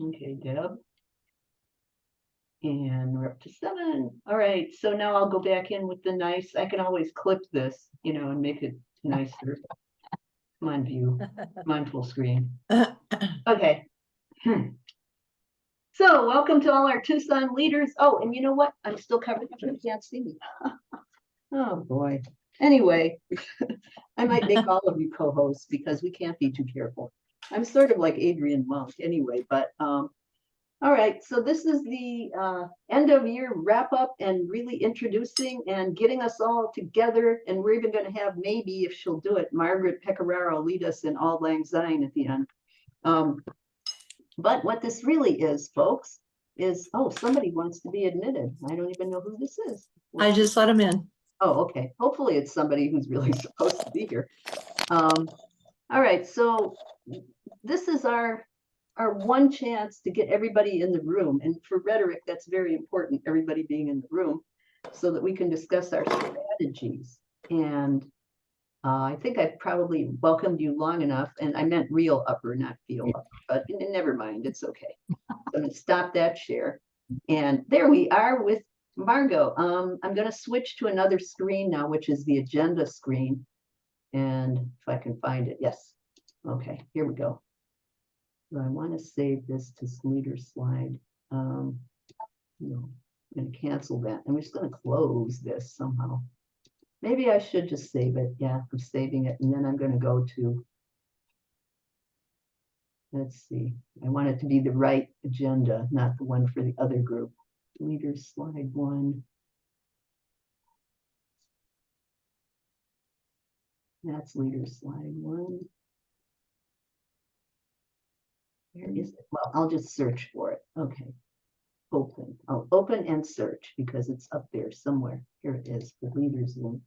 Okay, Deb. And we're up to 7. All right, so now I'll go back in with the nice, I can always clip this, and make it nicer. Come on, view. Come on, full screen. Okay. So welcome to all our Tucson leaders. Oh, and you know what? I'm still covered. You can't see me. Oh, boy. Anyway, I might make all of you co-hosts because we can't be too careful. I'm sort of like Adrian Monk anyway, but all right, so this is the end of year wrap up and really introducing and getting us all together. And we're even going to have, maybe if she'll do it, Margaret Pecoraro lead us in Auld Lang Syne at the end. But what this really is, folks, is, oh, somebody wants to be admitted. I don't even know who this is. I just let him in. Oh, okay. Hopefully it's somebody who's really supposed to be here. All right, so this is our one chance to get everybody in the room. And for rhetoric, that's very important, everybody being in the room, so that we can discuss our strategies. And I think I've probably welcomed you long enough, and I meant real upper, not feel upper, but never mind, it's okay. So I'm going to stop that share. And there we are with Margot. I'm going to switch to another screen now, which is the agenda screen. And if I can find it, yes. Okay, here we go. So I want to save this to leader slide. No, I'm going to cancel that. I'm just going to close this somehow. Maybe I should just save it. Yeah, I'm saving it. And then I'm going to go to, let's see. I want it to be the right agenda, not the one for the other group. Leader slide 1. That's leader slide 1. Where is it? Well, I'll just search for it. Okay. Open. I'll open and search because it's up there somewhere. Here it is, the leaders Zoom.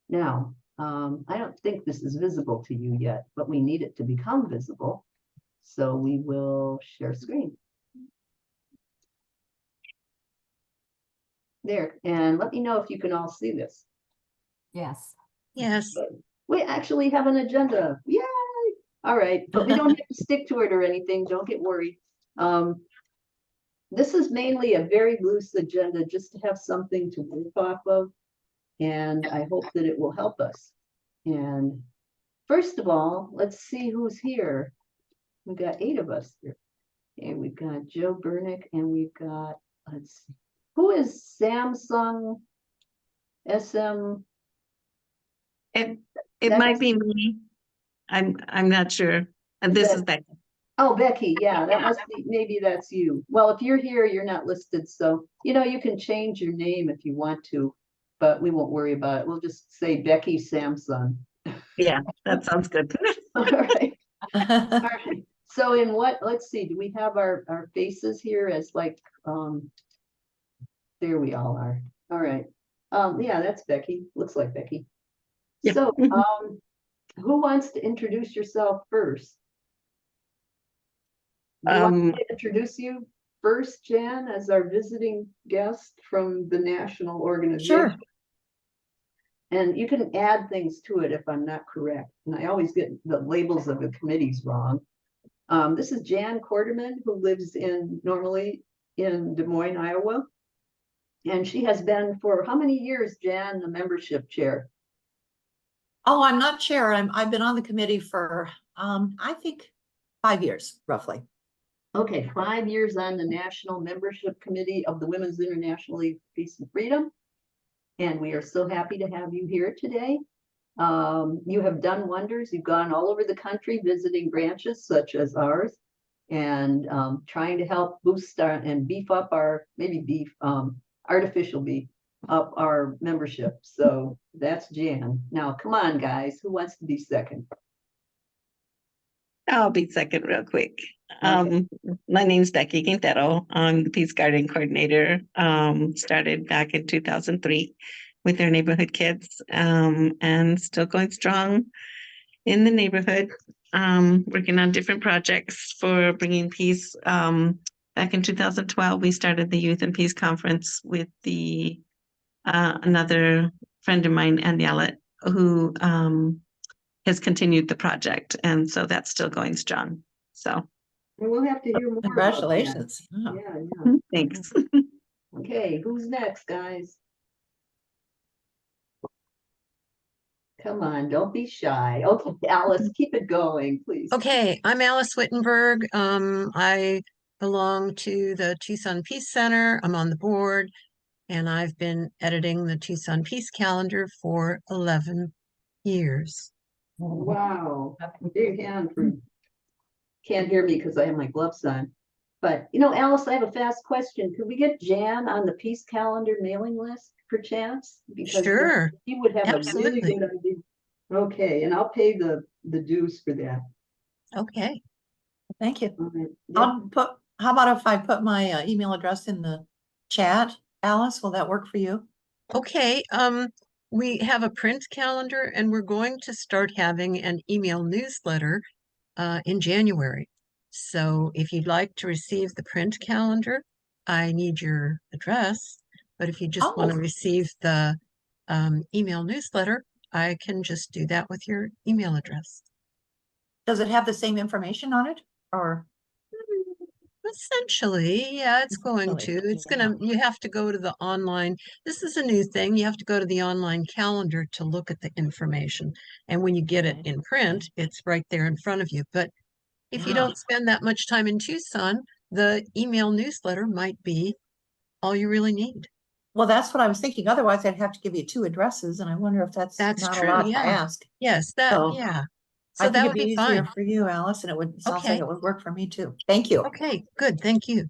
Now, I don't think this is visible to you yet, but we need it to become visible. So we will share screen. There, and let me know if you can all see this. Yes. Yes. We actually have an agenda. Yay! All right, but we don't have to stick to it or anything. Don't get worried. This is mainly a very loose agenda just to have something to work off of. And I hope that it will help us. And first of all, let's see who's here. We've got 8 of us here. Okay, we've got Joe Bernick and we've got, let's see, who is Samsung SM? It might be me. I'm not sure. And this is Becky. Oh, Becky, yeah, that must be, maybe that's you. Well, if you're here, you're not listed. So, you can change your name if you want to, but we won't worry about it. We'll just say Becky Samsung. Yeah, that sounds good. All right. All right. So in what, let's see, do we have our faces here as like, there we all are. All right. Yeah, that's Becky. Looks like Becky. Yeah. So, who wants to introduce yourself first? Do you want me to introduce you first, Jan, as our visiting guest from the national organization? Sure. And you can add things to it if I'm not correct. And I always get the labels of the committees wrong. This is Jan Quarterman, who lives normally in Des Moines, Iowa. And she has been for how many years, Jan, the membership chair? Oh, I'm not chair. I've been on the committee for, I think 5 years, roughly. Okay, 5 years on the National Membership Committee of the Women's International League for Peace and Freedom. And we are so happy to have you here today. You have done wonders. You've gone all over the country visiting branches such as ours and trying to help boost and beef up our, artificial beef up our membership. So that's Jan. Now, come on, guys. Who wants to be second? I'll be second real quick. Okay. My name's Becky Quintero. I'm the Peace Garden Coordinator. Started back in 2003 with our neighborhood kids and still going strong in the neighborhood, working on different projects for bringing peace. Back in 2012, we started the Youth and Peace Conference with another friend of mine, Ann Yallett, who has continued the project. And so that's still going strong. So And we'll have to hear more about that. Congratulations. Yeah. Yeah, yeah. Thanks. Okay, who's next, guys? Come on, don't be shy. Okay, Alice, keep it going, please. Okay, I'm Alice Wittenberg. I belong to the Tucson Peace Center. I'm on the board, and I've been editing the Tucson Peace Calendar for 11 years. Wow, big hand for, can't hear me because I have my gloves on. But, you know, Alice, I have a fast question. Could we get Jan on the Peace Calendar mailing list per chance? Because Sure, he would have a really absolutely. good idea. Okay, and I'll pay the dues for that. Okay, thank you. All right. Yep. How about if I put my email address in the chat, Alice? Will that work for you? Okay, we have a print calendar and we're going to start having an email newsletter in January. So if you'd like to receive the print calendar, I need your address. But if you just want to receive the email newsletter, I can just do that with your email address. Does it have the same information on it, or? Essentially, yeah, it's going to. It's gonna, you have to go to the online. This is a new thing. You have to go to the online calendar to look at the information. And when you get it in print, it's right there in front of you. But if you don't spend that much time in Tucson, the email newsletter might be all you really need. Well, that's what I was thinking. Otherwise, I'd have to give you 2 addresses, and I wonder if that's not true, a lot yeah. to ask. Yes, that, So, yeah. So that would be easier for you, Alice, and it would, sounds like it would work for me too. Thank you. Okay, good. Thank you.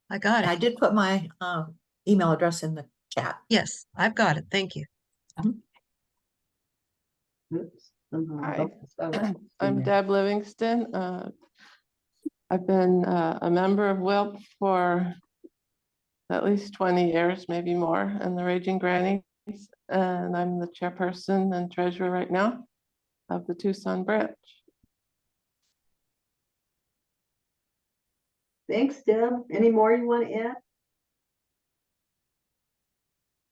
I got it. I did put my email address in the chat. Yes, I've got it. Thank you. Oops. Hi. Oh, I'm Deb Livingston. I've been a member of WILP for at least 20 years, maybe more, and the Raging Grannies. And I'm the chairperson and treasurer right now of the Tucson branch. Thanks, Deb. Any more you want to add?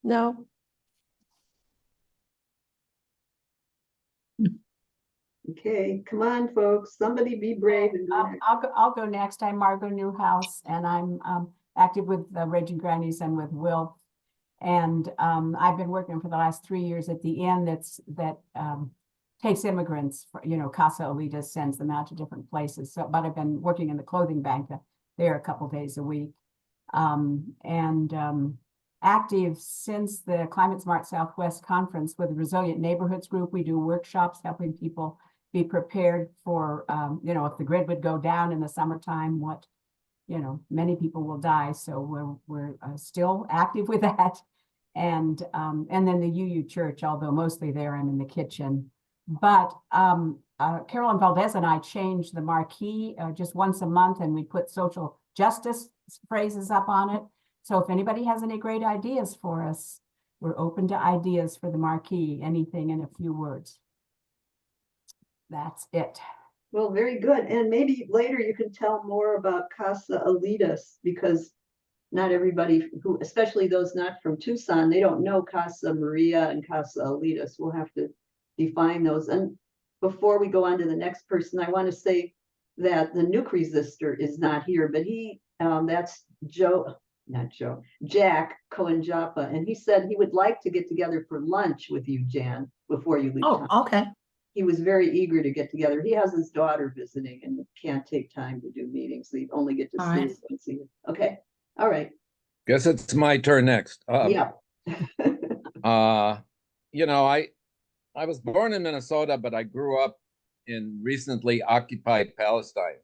No. Okay, come on, folks. Somebody be brave and go next. I'll go next. I'm Margot Newhouse, and I'm active with the Raging Grannies and with Will. And I've been working for the last 3 years at the inn that takes immigrants, for, you know, Casa Alita sends them out to different places. So, but I've been working in the clothing bank there a couple days a week. Active since the Climate Smart Southwest Conference with the Resilient Neighborhoods Group. We do workshops helping people be prepared for, you know, if the grid would go down in the summertime, what, you know, many people will die. So we're still active with that. And then the UU Church, although mostly there, I'm in the kitchen. But Carolyn Valdez and I changed the marquee just once a month, and we put social justice phrases up on it. So if anybody has any great ideas for us, we're open to ideas for the marquee, anything in a few words. That's it. Well, very good. And maybe later you can tell more about Casa Alitas, because not everybody who, especially those not from Tucson, they don't know Casa Maria and Casa Alitas. We'll have to define those. And before we go on to the next person, I want to say that the nuke resistor is not here, but he, that's Jack Cohen-Joppa, and he said he would like to get together for lunch with you, Jan, before you leave town. Okay. He was very eager to get together. He has his daughter visiting and can't take time to do meetings. They only get to see her once a year. Okay. All right. Guess it's my turn next. Yeah. You know, I was born in Minnesota, but I grew up in recently occupied Palestine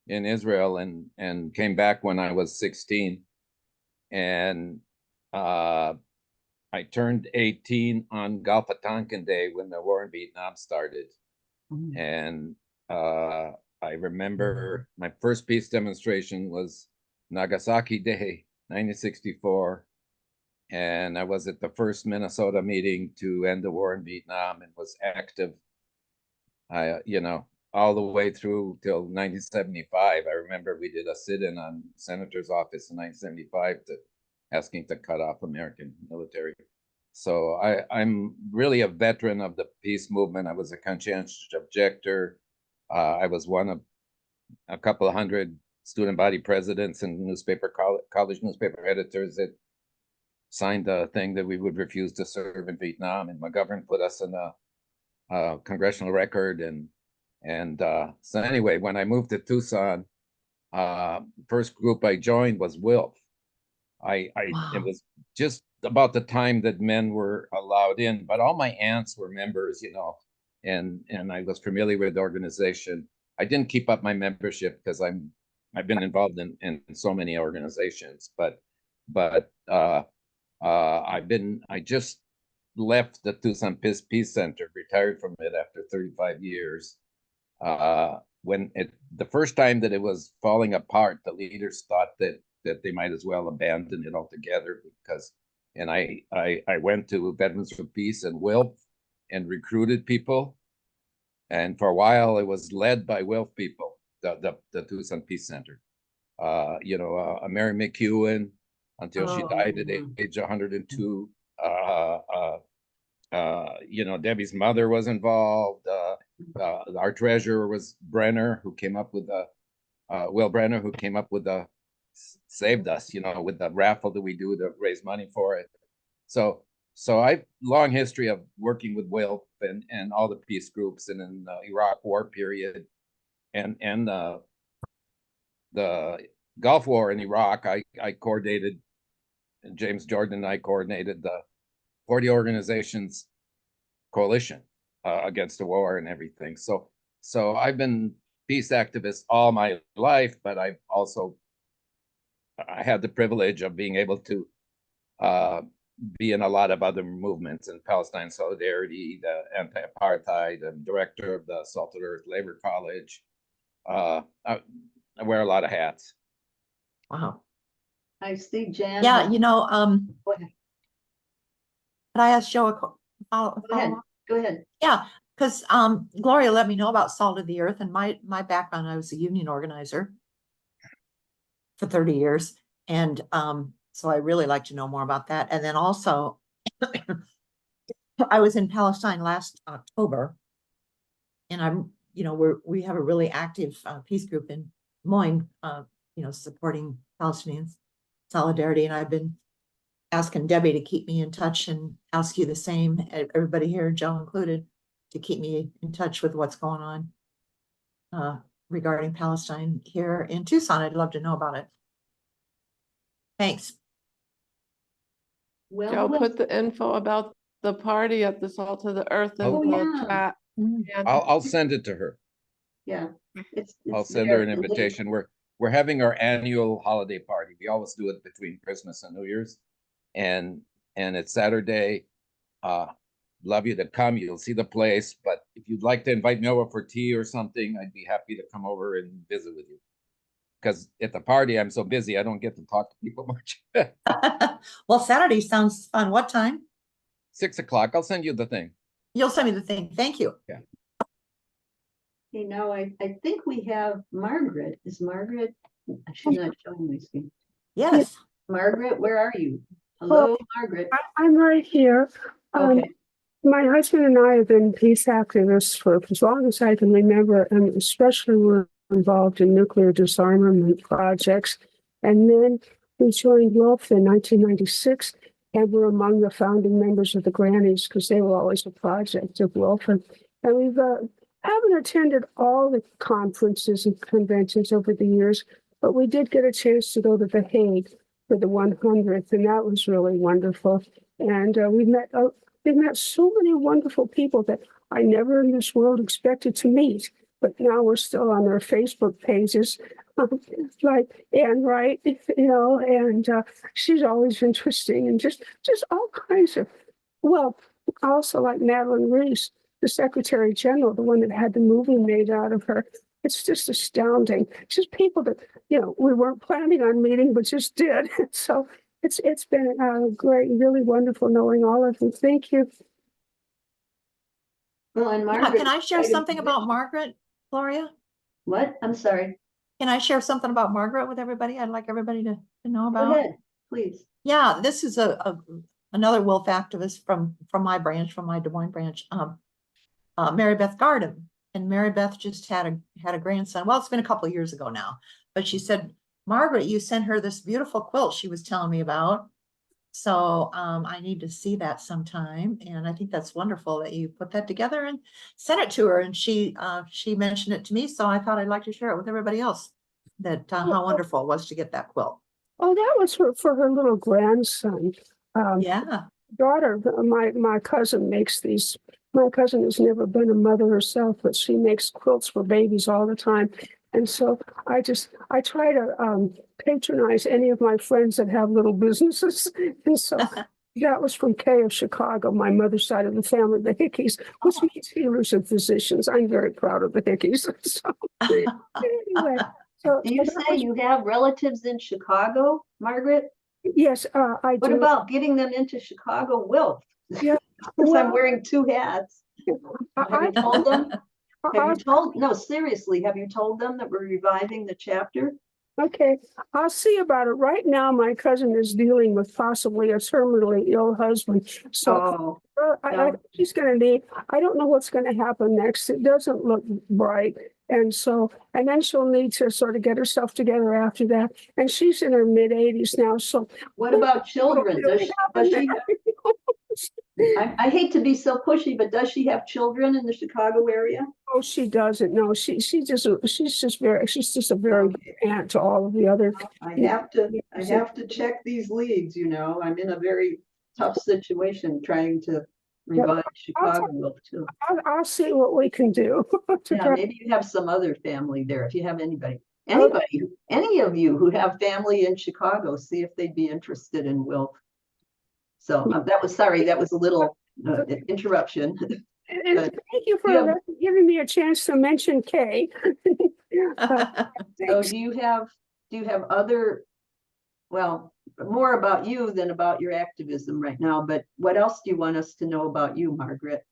in Israel and came back when I was 16. And I turned 18 on Galpatankan Day when the war in Vietnam started. And I remember my first peace demonstration was Nagasaki Day, 1964. And I was at the first Minnesota meeting to end the war in Vietnam and was active, you know, all the way through till 1975. I remember we did a sit-in on Senator's office in 1975 asking to cut off American military. So I'm really a veteran of the peace movement. I was a conscientious objector. I was one of a couple of hundred student body presidents and college newspaper editors that signed a thing that we would refuse to serve in Vietnam, and McGovern put us in a congressional record. And so anyway, when I moved to Tucson, first group I joined was WILF. It Wow. was just about the time that men were allowed in, but all my aunts were members, and I was familiar with the organization. I didn't keep up my membership because I've been involved in so many organizations, but I just left the Tucson Peace Center, retired from it after 35 years. When the first time that it was falling apart, the leaders thought that they might as well abandon it altogether, and I went to Veterans for Peace and WILF and recruited people. And for a while it was led by WILF people, the Tucson Peace Center. Mary McEwen, until she died at age 102. Debbie's mother was involved. Our treasurer was Brenner, who came up with Will Brenner, who came up with saved us, with the raffle that we do to raise money for it. So I've long history of working with WILF and all the peace groups, and in the Iraq War period and the Gulf War in Iraq, I coordinated, and James Jordan and I coordinated the 40 organizations coalition against the war and everything. So I've been peace activist all my life, but I had the privilege of being able to be in a lot of other movements in Palestine Solidarity, the anti-apartheid. I'm director of the Salted Earth Labor College. I wear a lot of hats. Wow. I see Jan. Yeah, Go ahead. could I ask Joe a follow-up? Go ahead. Yeah, because Gloria let me know about Salt of the Earth, and my background, I was a union organizer for 30 years. And so I really like to know more about that. And then also, I was in Palestine last October, and we have a really active peace group in Des Moines, supporting Palestinians solidarity. And I've been asking Debbie to keep me in touch, and ask you the same, everybody here, Joe included, to keep me in touch with what's going on regarding Palestine here in Tucson. I'd love to know about it. Thanks. Well, Joe, put the info about the party at the Salt of the Earth in the chat. I'll send it to her. Yeah, I'll send her an invitation. We're having our annual holiday party. We always do it between Christmas and New Year's, and it's Saturday. Love you to come. You'll see the place. But if you'd like to invite me over for tea or something, I'd be happy to come over and visit with you. Because at the party, I'm so busy, I don't get to talk to people much. Well, Saturday sounds fun. What time? 6 o'clock. I'll send you the thing. You'll send me the thing. Thank you. Yeah. Okay, now I think we have Margaret. Is Margaret? She's not showing my screen. Yes. Margaret, where are you? Hello, Margaret. I'm right here. Okay. My husband and I have been peace activists for as long as I can remember, and especially we're involved in nuclear disarmament projects. And then we joined WILF in 1996, and we're among the founding members of the Grannies, because they were always a project of WILF. And we've haven't attended all the conferences and conventions over the years, but we did get a chance to go to The Hague for the 100th, and that was really wonderful. And we've met so many wonderful people that I never in this world expected to meet, but now we're still on their Facebook pages, like Anne Wright, and she's always interesting, and just all kinds of, well, also like Madeline Reese, the Secretary General, the one that had the movie made out of her. It's just astounding. Just people that, we weren't planning on meeting, but just did. So it's been great, really wonderful knowing all of you. Thank you. Well, and Yeah, Margaret. can I share something about Margaret, Gloria? What? I'm sorry. Can I share something about Margaret with everybody? I'd like everybody to know Go about. ahead, please. Yeah, this is another WILF activist from my branch, from my Des Moines branch, Mary Beth Garden. And Mary Beth just had a grandson. Well, it's been a couple of years ago now, but she said, Margaret, you sent her this beautiful quilt she was telling me about. So I need to see that sometime. And I think that's wonderful that you put that together and sent it to her. And she mentioned it to me. So I thought I'd like to share it with everybody else, that how wonderful it was to get that quilt. Oh, that was for her little grandson. Yeah. Daughter, my cousin makes these. My cousin has never been a mother herself, but she makes quilts for babies all the time. And so I try to patronize any of my friends that have little businesses. And so that was from Kay of Chicago, my mother's side of the family, the Hickeys, which means healers and physicians. I'm very proud of the Hickeys. So anyway, so Do you that say was- you have relatives in Chicago, Margaret? yes, I What do. about getting them into Chicago Wilt? Yeah, Because I'm well, wearing two hats. Have you told them? Have you told, no, seriously, have you told them that we're reviving the chapter? Okay, I'll see about it. Right now, my cousin is dealing with possibly a terminally ill husband. So Oh, I no. think she's going to need, I don't know what's going to happen next. It doesn't look bright. And then she'll need to sort of get herself together after that. And she's in her mid-80s now. So What about children? Does really she, happen does she, I hate to be so pushy, but does she have children in the Chicago area? Oh, she doesn't. No, she's just a very good aunt to all of the other. I have to check these leads, you know, I'm in a very tough situation trying to revive Chicago Wilt too. I'll see what we can do. to Yeah, try- maybe you have some other family there, if you have anybody, any of you who have family in Chicago, see if they'd be interested in Wilt. So that was a little interruption. And But thank you for yeah. giving me a chance to mention Kay. So do you have other, well, more about you than about your activism right now, but what else do you want us to know about you, Margaret?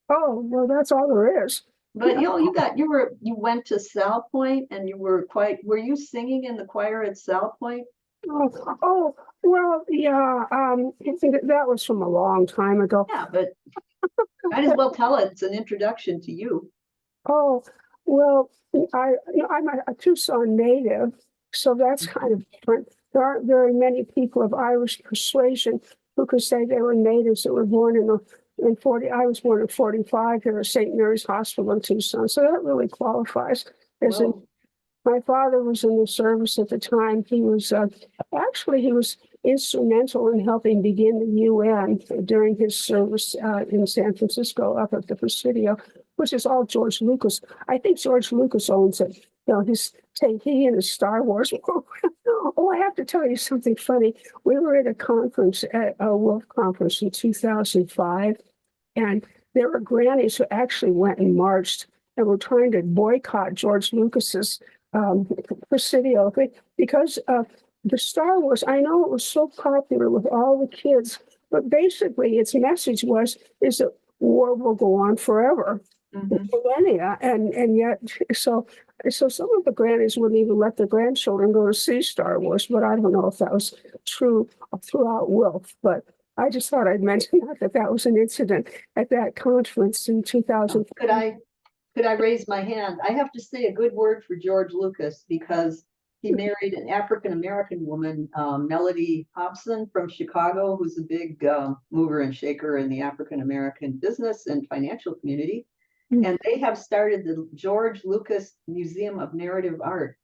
Oh, well, that's all there is. But you went to Sal Point and were you singing in the choir at Sal Point? Oh, well, yeah, that was from a long time ago. Yeah, but might as well tell it. It's an introduction to you. Oh, well, I'm a Tucson native, so that's kind of different. There aren't very many people of Irish persuasion who could say they were natives that were born in 40. I was born in 45 here at St. Mary's Hospital in Tucson, so that really qualifies. Whoa. My father was in the service at the time. He was he was instrumental in helping begin the UN during his service in San Francisco up at the Presidio, which is all George Lucas. I think George Lucas owns it. You know, he and his Star Wars program. Oh, I have to tell you something funny. We were at a conference, at a Wolf conference in 2005, and there were grannies who actually went and marched and were trying to boycott George Lucas's Presidio because of the Star Wars. I know it was so popular with all the kids, but basically its message is that war will go on forever, millennia, and yet so some of the grannies wouldn't even let their grandchildren go to see Star Wars, but I don't know if that was true throughout Wilf, but I just thought I'd mention that was an incident at that conference in 2000. Could I raise my hand? I have to say a good word for George Lucas because he married an African-American woman, Melody Hobson from Chicago, who's a big mover and shaker in the African-American business and financial community. And they have started the George Lucas Museum of Narrative Art.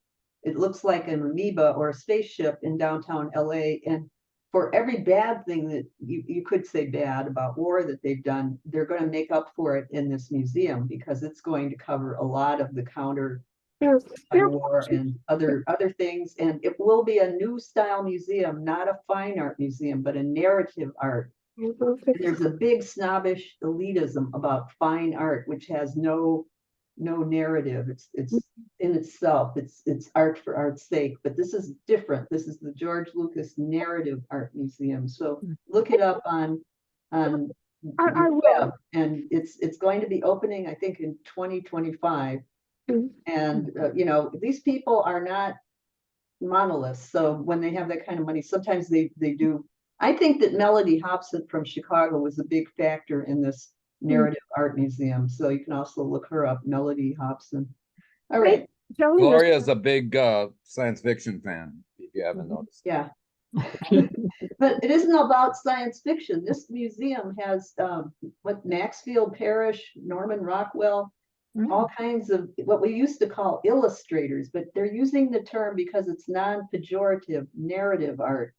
It looks like an amoeba or a spaceship in downtown LA. And for every bad thing that you could say bad about war that they've done, they're going to make up for it in this museum because it's going to cover a lot of the counter war and other things. And it will be a new style museum, not a fine art museum, but a narrative art. And there's a big snobbish elitism about fine art, which has no narrative. It's in itself. It's art for art's sake. But this is different. This is the George Lucas Narrative Art Museum. So look it up on I the will. web, and it's going to be opening, I think, in 2025. And these people are not monoliths. So when they have that kind of money, sometimes they do. I think that Melody Hobson from Chicago was a big factor in this Narrative Art Museum. So you can also look her up, Melody Hobson. All right. Telling us, Gloria is a big science fiction fan, if you haven't noticed. Yeah. But it isn't about science fiction. This museum has what Maxfield Parrish, Norman Rockwell, all kinds of what we used to call illustrators, but they're using the term because it's non-pejorative narrative art,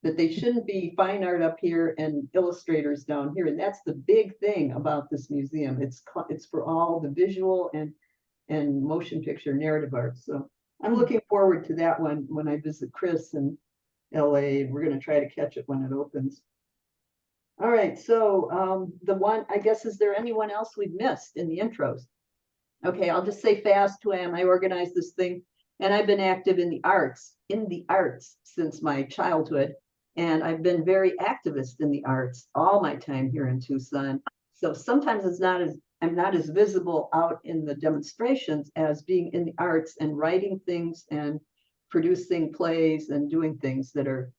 that they shouldn't be fine art up here and illustrators down here. And that's the big thing about this museum. It's for all the visual and motion picture narrative art. So I'm looking forward to that one when I visit Chris in LA. We're going to try to catch it when it opens. All right, so the one, I guess, is there anyone else we've missed in the intros? Okay, I'll just say fast who I am. I organized this thing, and I've been active in the arts since my childhood. And I've been very activist in the arts all my time here in Tucson. So sometimes I'm not as visible out in the demonstrations as being in the arts and writing things and producing plays and doing things that are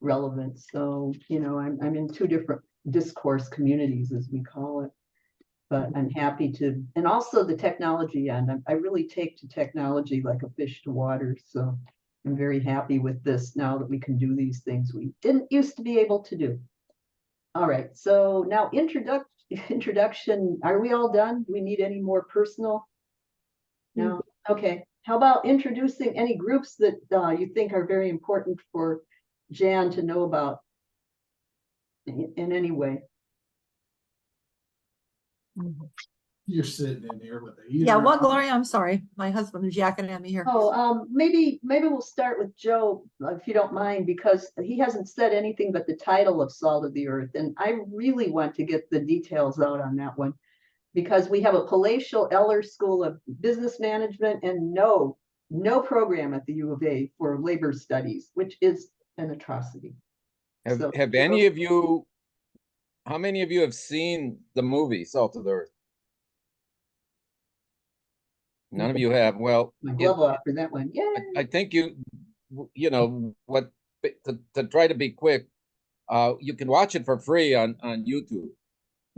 relevant. So, you know, I'm in two different discourse communities, as we call it. But I'm happy to, and also the technology end. I really take to technology like a fish to water. So I'm very happy with this now that we can do these things we didn't used to be able to do. All right, so now introduction. Are we all done? Do we need any more personal? No? Okay. How about introducing any groups that you think are very important for Jan to know about in any way? You're sitting in here with a. Yeah, what, Gloria? I'm sorry. My husband is yakking at me here. Oh, maybe we'll start with Joe, if you don't mind, because he hasn't said anything but the title of Salt of the Earth. And I really want to get the details out on that one, because we have a palatial Eller School of Business Management and no program at the U of A for labor studies, which is an atrocity. Have any of you, how many of you have seen the movie Salt of the Earth? None of you have. Well, My glove off for that one. Yeah. I think you know what, to try to be quick, you can watch it for free on YouTube.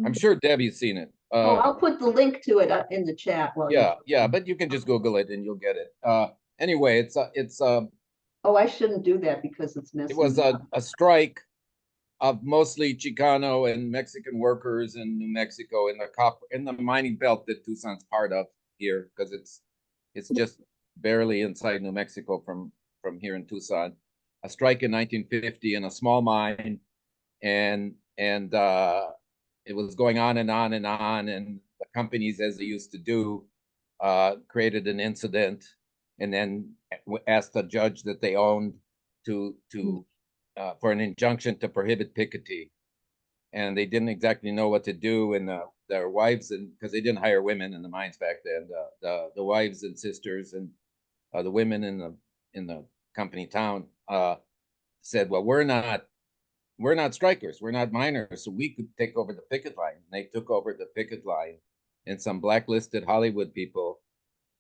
I'm sure Debbie's seen it. Oh, I'll put the link to it in the chat while yeah, but you can just Google it and you'll get it. Anyway, Oh, I shouldn't do that because it's messy. it was a strike of mostly Chicano and Mexican workers in New Mexico in the mining belt that Tucson's part of here, because it's just barely inside New Mexico from here in Tucson. A strike in 1950 in a small mine, and it was going on and on and on, and the companies, as they used to do, created an incident and then asked the judge that they owned to for an injunction to prohibit picketing, and they didn't exactly know what to do, and their wives, and because they didn't hire women in the mines back then, the wives and sisters and the women in the company town said, well, we're not strikers, we're not miners, so we could take over the picket line. And they took over the picket line, and some blacklisted Hollywood people,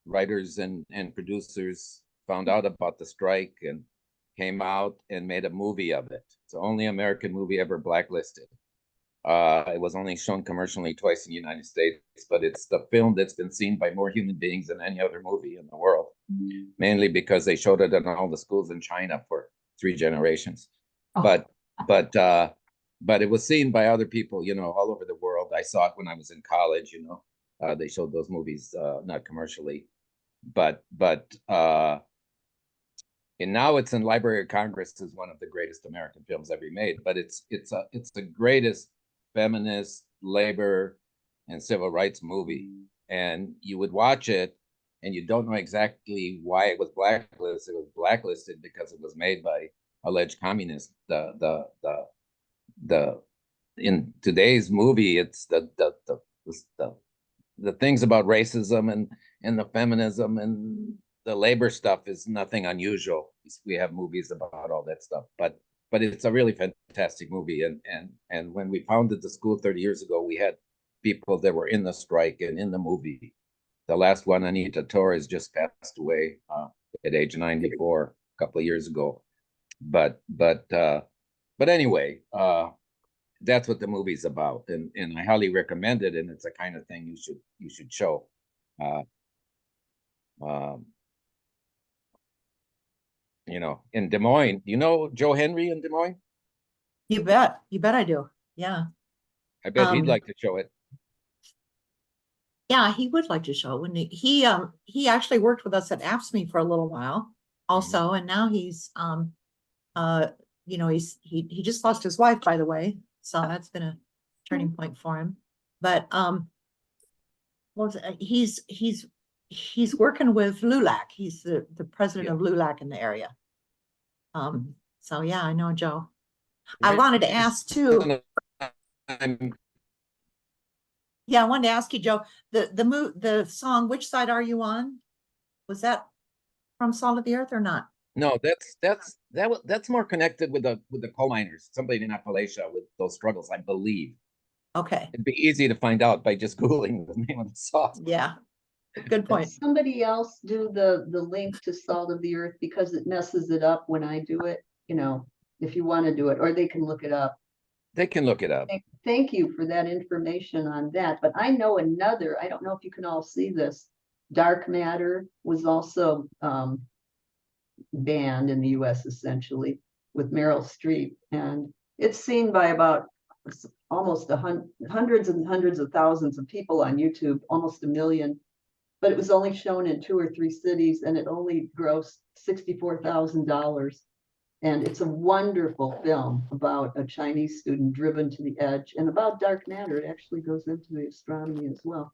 writers and producers, found out about the strike and came out and made a movie of it. It's the only American movie ever blacklisted. It was only shown commercially twice in the United States, but it's the film that's been seen by more human beings than any other movie in the world, mainly because they showed it in all the schools in China for 3 generations. But it was seen by other people, all over the world. I saw it when I was in college, they showed those movies, not commercially, and now it's in Library of Congress as one of the greatest American films ever made. But it's the greatest feminist, labor, and civil rights movie. And you would watch it, and you don't know exactly why it was blacklisted. It was blacklisted because it was made by alleged communists. In today's movie, it's the things about racism and the feminism and the labor stuff is nothing unusual. We have movies about all that stuff, but it's a really fantastic movie. And when we founded the school 30 years ago, we had people that were in the strike and in the movie. The last one, Anita Torres, just passed away at age 94 a couple of years ago. But anyway, that's what the movie's about, and I highly recommend it. And it's the kind of thing you should show. Um, you know, in Des Moines, you know Joe Henry in Des Moines? You bet. You bet I do. Yeah. I bet he'd Um, like to show it. Yeah, he would like to show, wouldn't he? He actually worked with us at AFSCME for a little while also, and now he's you know, he just lost his wife, by the way. So that's been a turning point for him. But well, he's working with LULAC. He's the president of LULAC in the area. So yeah, I know Joe. I wanted to ask too. Yeah, I wanted to ask you, Joe, the song, Which Side Are You On? Was that from Salt of the Earth or not? No, that's more connected with the coal miners, somebody in Appalachia with those struggles, I believe. Okay. It'd be easy to find out by just Googling the name of the song. Yeah. Good Could point. somebody else do the link to Salt of the Earth because it messes it up when I do it, you know, if you want to do it, or they can look it up. They can look it up. Thank you for that information on that. But I know another, I don't know if you can all see this. Dark Matter was also banned in the US essentially with Meryl Streep. And it's seen by about almost hundreds and hundreds of thousands of people on YouTube, almost 1 million. But it was only shown in 2 or 3 cities and it only grossed $64,000. And it's a wonderful film about a Chinese student driven to the edge and about dark matter. It actually goes into the astronomy as well.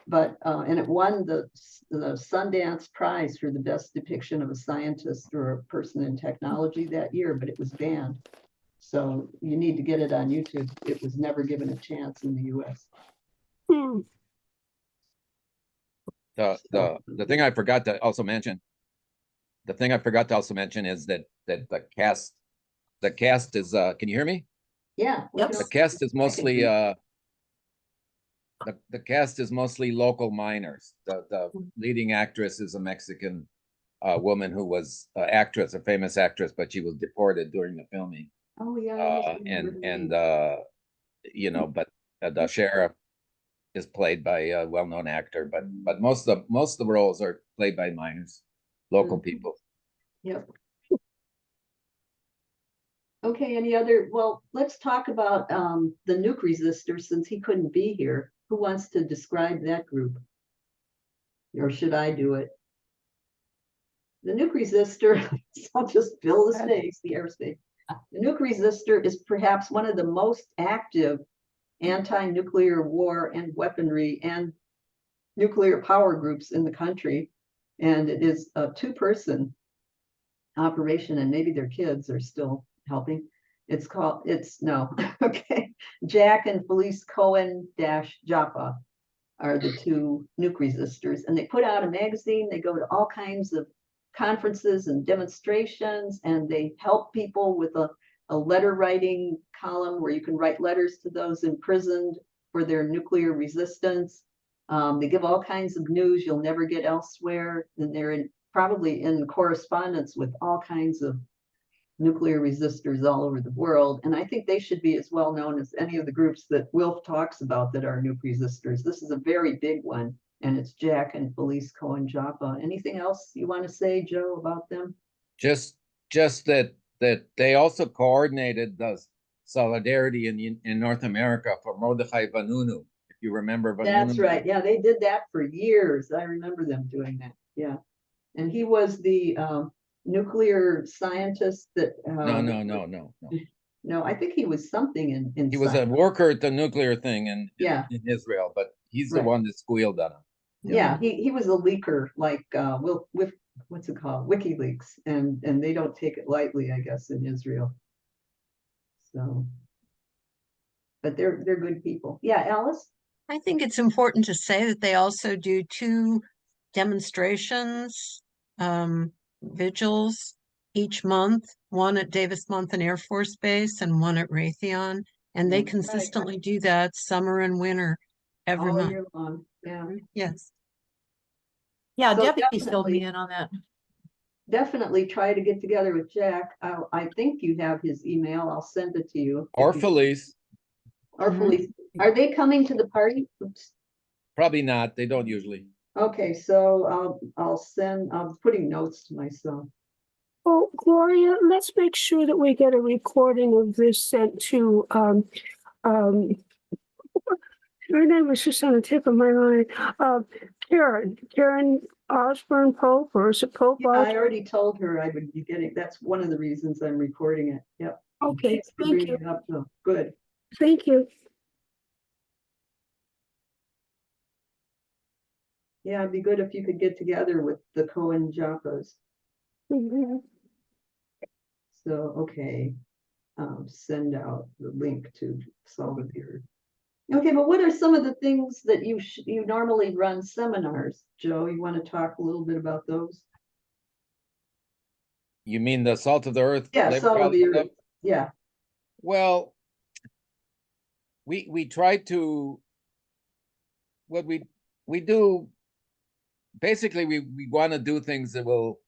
But, and it won the Sundance Prize for the best depiction of a scientist or a person in technology that year, but it was banned. So you need to get it on YouTube. It was never given a chance in the US. The thing I forgot to also mention, is that the cast is can you hear me? Yeah. Yep. The cast is mostly the cast is mostly local miners. The leading actress is a Mexican woman who was an actress, a famous actress, but she was deported during the filming. Oh yeah. You know, but the sheriff is played by a well-known actor, but most of the roles are played by miners, local people. Yep. Okay, any other, well, let's talk about the nuke resistor since he couldn't be here. Who wants to describe that group? Or should I do it? The nuke resistor, I'll just fill the space, the airspace. The nuke resistor is perhaps one of the most active anti-nuclear war and weaponry and nuclear power groups in the country. And it is a 2-person operation, and maybe their kids are still helping. Okay. Jack and Felice Cohen-Joppa are the 2 nuke resistors, and they put out a magazine. They go to all kinds of conferences and demonstrations, and they help people with a letter writing column where you can write letters to those imprisoned for their nuclear resistance. They give all kinds of news you'll never get elsewhere, and they're probably in correspondence with all kinds of nuclear resistors all over the world. And I think they should be as well known as any of the groups that Wilf talks about that are nuke resistors. This is a very big one, and it's Jack and Felice Cohen-Joppa. Anything else you want to say, Joe, about them? Just that they also coordinated the solidarity in North America for Mordechai Vanunu. If you remember Vanunu. That's right. Yeah, they did that for years. I remember them doing that. Yeah. And he was the nuclear scientist that no, I think he was something in he was a worker at the nuclear thing in Israel, but he's the one that squealed on him. Yeah, he was a leaker, like with what's it called, WikiLeaks, and they don't take it lightly, I guess, in Israel. So, but they're good people. Yeah, Alice? I think it's important to say that they also do 2 demonstrations, vigils each month, one at Davis Monthan Air Force Base and one at Raytheon. And they consistently do that summer and winter every all month. year long. Yeah. Yes. Yeah, So Debbie filled me in on that. Definitely try to get together with Jack. I think you have his email. I'll send it to you. Or Felice. artfully. Are they coming to the party? Oops. Probably not. They don't usually. Okay, so I'm putting notes to myself. Oh, Gloria, let's make sure that we get a recording of this sent to, her name was just on the tip of my mind. Karen Osborne Pope, or is it Pope? Yeah, I already told her I would be getting, that's one of the reasons I'm recording it. Yep. Okay, Thanks for thank bringing you. it up, though. Good. Thank you. Yeah, it'd be good if you could get together with the Cohen Joppas. Mhm. So, okay, send out the link to Solve the Beard. Okay, but what are some of the things that you normally run seminars? Joe, you want to talk a little bit about those? You mean the Salt of the Earth? Yeah, labor Solve policy the stuff? Earth. Yeah. Well, we try to, what we do, basically we want to do things that will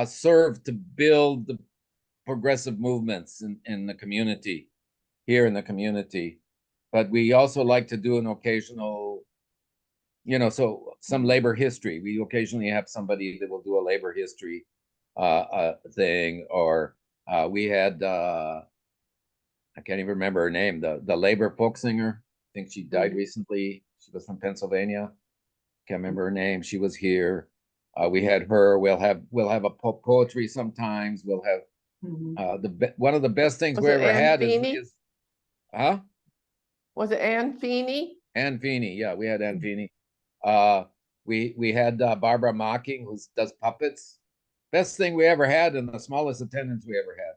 serve to build the progressive movements in the community, here in the community. But we also like to do an occasional, so some labor history. We occasionally have somebody that will do a labor history thing, or we had I can't even remember her name, the labor folk singer. I think she died recently. She was from Pennsylvania. Can't remember her name. She was here. We had her. We'll have a poetry sometimes. We'll have one of the best things Was we it ever Ann had Feeney? is huh? Was it Ann Feeney? Ann Feeney. Yeah, we had Ann Feeney. We had Barbara Mocking, who does puppets. Best thing we ever had, and the smallest attendance we ever had,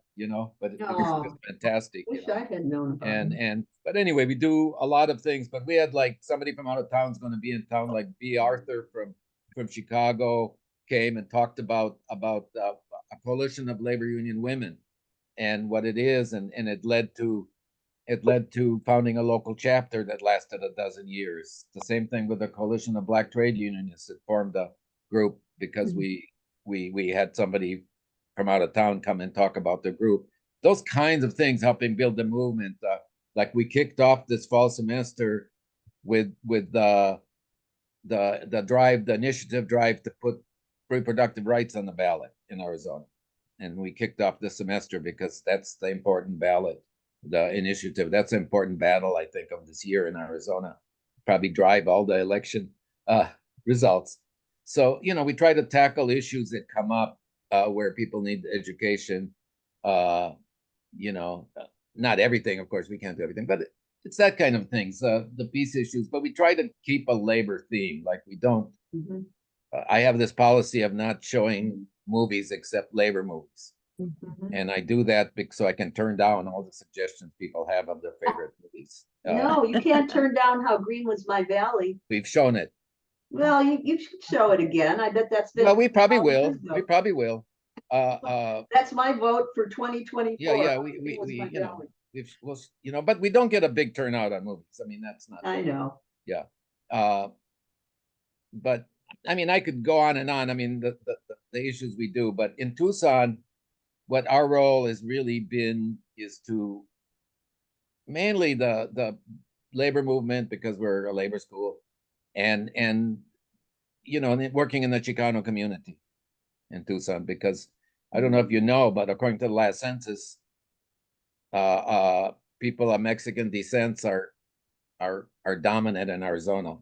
but it was just fantastic. Wish I had known about it. But anyway, we do a lot of things, but we had like somebody from out of town is going to be in town, like B. Arthur from Chicago came and talked about a coalition of labor union women and what it is, and it led to founding a local chapter that lasted a dozen years. The same thing with the coalition of black trade unionists that formed a group because we had somebody from out of town come and talk about the group. Those kinds of things helping build the movement. Like we kicked off this fall semester with the initiative drive to put reproductive rights on the ballot in Arizona. And we kicked off this semester because that's the important ballot, the initiative. That's an important battle, I think, of this year in Arizona. Probably drive all the election results. So, we try to tackle issues that come up where people need education. Not everything, of course, we can't do everything, but it's that kind of things, the peace issues. But we try to keep a labor theme, like we don't. I have this policy of not showing movies except labor movies. And I do that so I can turn down all the suggestions people have of their favorite movies. No, you can't turn down How Green Was My Valley. We've shown it. Well, you should show it again. I bet that's been. Well, we probably 12 will. years ago. We probably will. That's my vote for 2024. Yeah. How Green Was My Valley. But we don't get a big turnout on movies. I mean, that's not. I know. Yeah. But I mean, I could go on and on. I mean, the issues we do, but in Tucson, what our role has really been is to mainly the labor movement, because we're a labor school, and working in the Chicano community in Tucson, because I don't know if you know, but according to the last census, people of Mexican descent are dominant in Arizona.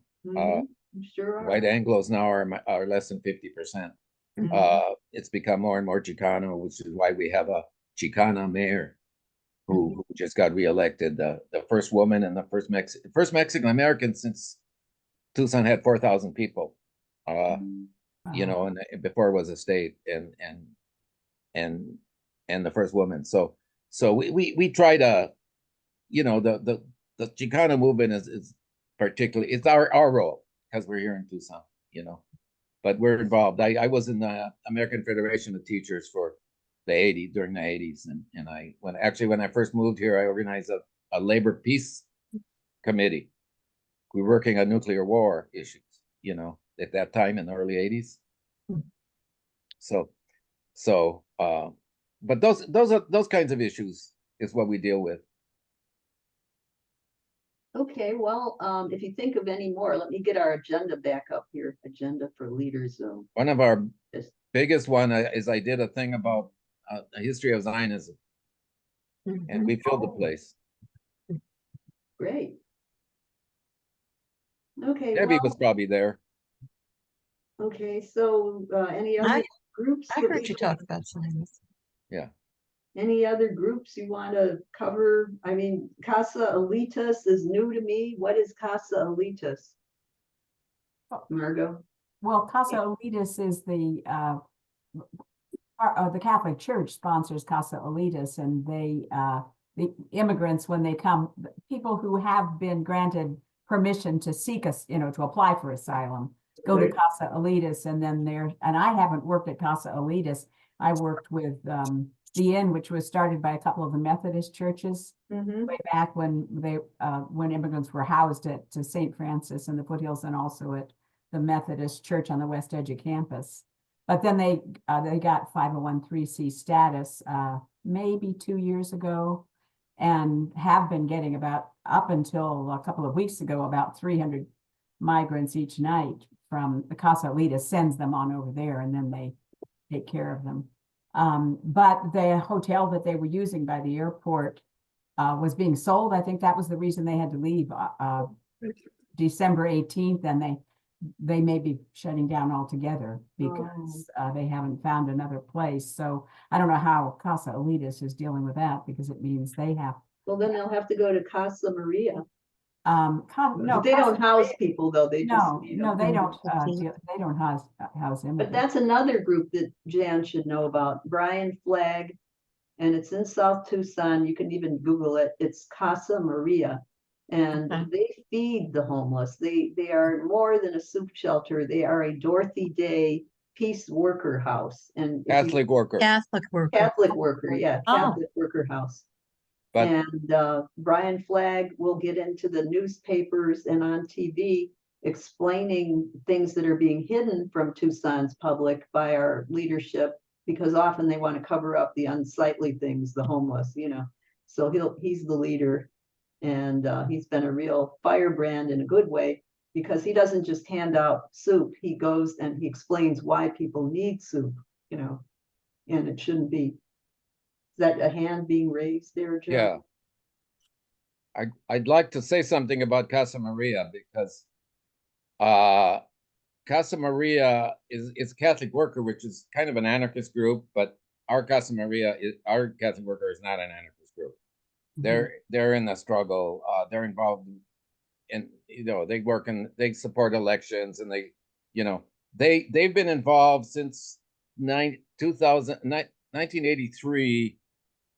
Sure are. White Anglos now are less than 50%. It's become more and more Chicano, which is why we have a Chicana mayor who just got reelected, the first woman and the first Mexican American since Tucson had 4,000 people. And before it was a state, and the first woman. So we try to, the Chicano movement is particularly, it's our role because we're here in Tucson, but we're involved. I was in the American Federation of Teachers for during the 80s, and when I first moved here, I organized a labor peace committee. We were working on nuclear war issues, at that time in the early 80s. But those kinds of issues is what we deal with. Okay, well, if you think of any more, let me get our agenda back up here. Agenda for Leader Zoom. One of our Yes. biggest one is I did a thing about a history of Zionism, and we filled the place. Great. Okay, Debbie well, was probably there. okay, so any other groups? I that heard we you can- talk about science. Yeah. Any other groups you want to cover? I mean, Casa Elitas is new to me. What is Casa Elitas? Margot? Well, Casa Elitas is the Catholic Church sponsors Casa Elitas, and the immigrants, when they come, people who have been granted permission to seek us, to apply for asylum, go to Casa Elitas, and then and I haven't worked at Casa Elitas. I worked with the Inn, which was started by a couple of the Methodist churches way back when when immigrants were housed at St. Francis in the foothills, and also at the Methodist Church on the west edge of campus. But then they got 501(c) status maybe 2 years ago, and have been getting about, up until a couple of weeks ago, about 300 migrants each night from the Casa Elitas, sends them on over there, and then they take care of them. But the hotel that they were using by the airport was being sold. I think that was the reason they had to leave December 18th, and they may be shutting down altogether because they haven't found another place. So I don't know how Casa Elitas is dealing with that, because it means they have. Well, then they'll have to go to Casa Maria. No, But they don't house people though. They just, No, you know. they don't. They don't house But immigrants. that's another group that Jan should know about. Brian Flagg, and it's in South Tucson. You can even Google it. It's Casa Maria. And Okay. they feed the homeless. They are more than a soup shelter. They are a Dorothy Day peace worker house. And if you- Catholic worker. Catholic worker. Catholic worker, yeah, Oh. Catholic worker house. But And Brian Flagg will get into the newspapers and on TV explaining things that are being hidden from Tucson's public by our leadership, because often they want to cover up the unsightly things, the homeless, So he's the leader, and he's been a real firebrand in a good way, because he doesn't just hand out soup. He goes and he explains why people need soup, and it shouldn't be. Is that a hand being raised there, Joe? yeah. I'd like to say something about Casa Maria, because Casa Maria is Catholic worker, which is kind of an anarchist group, but our Catholic worker is not an anarchist group. They're in the struggle. They're involved in, they support elections, and they've been involved since 1983,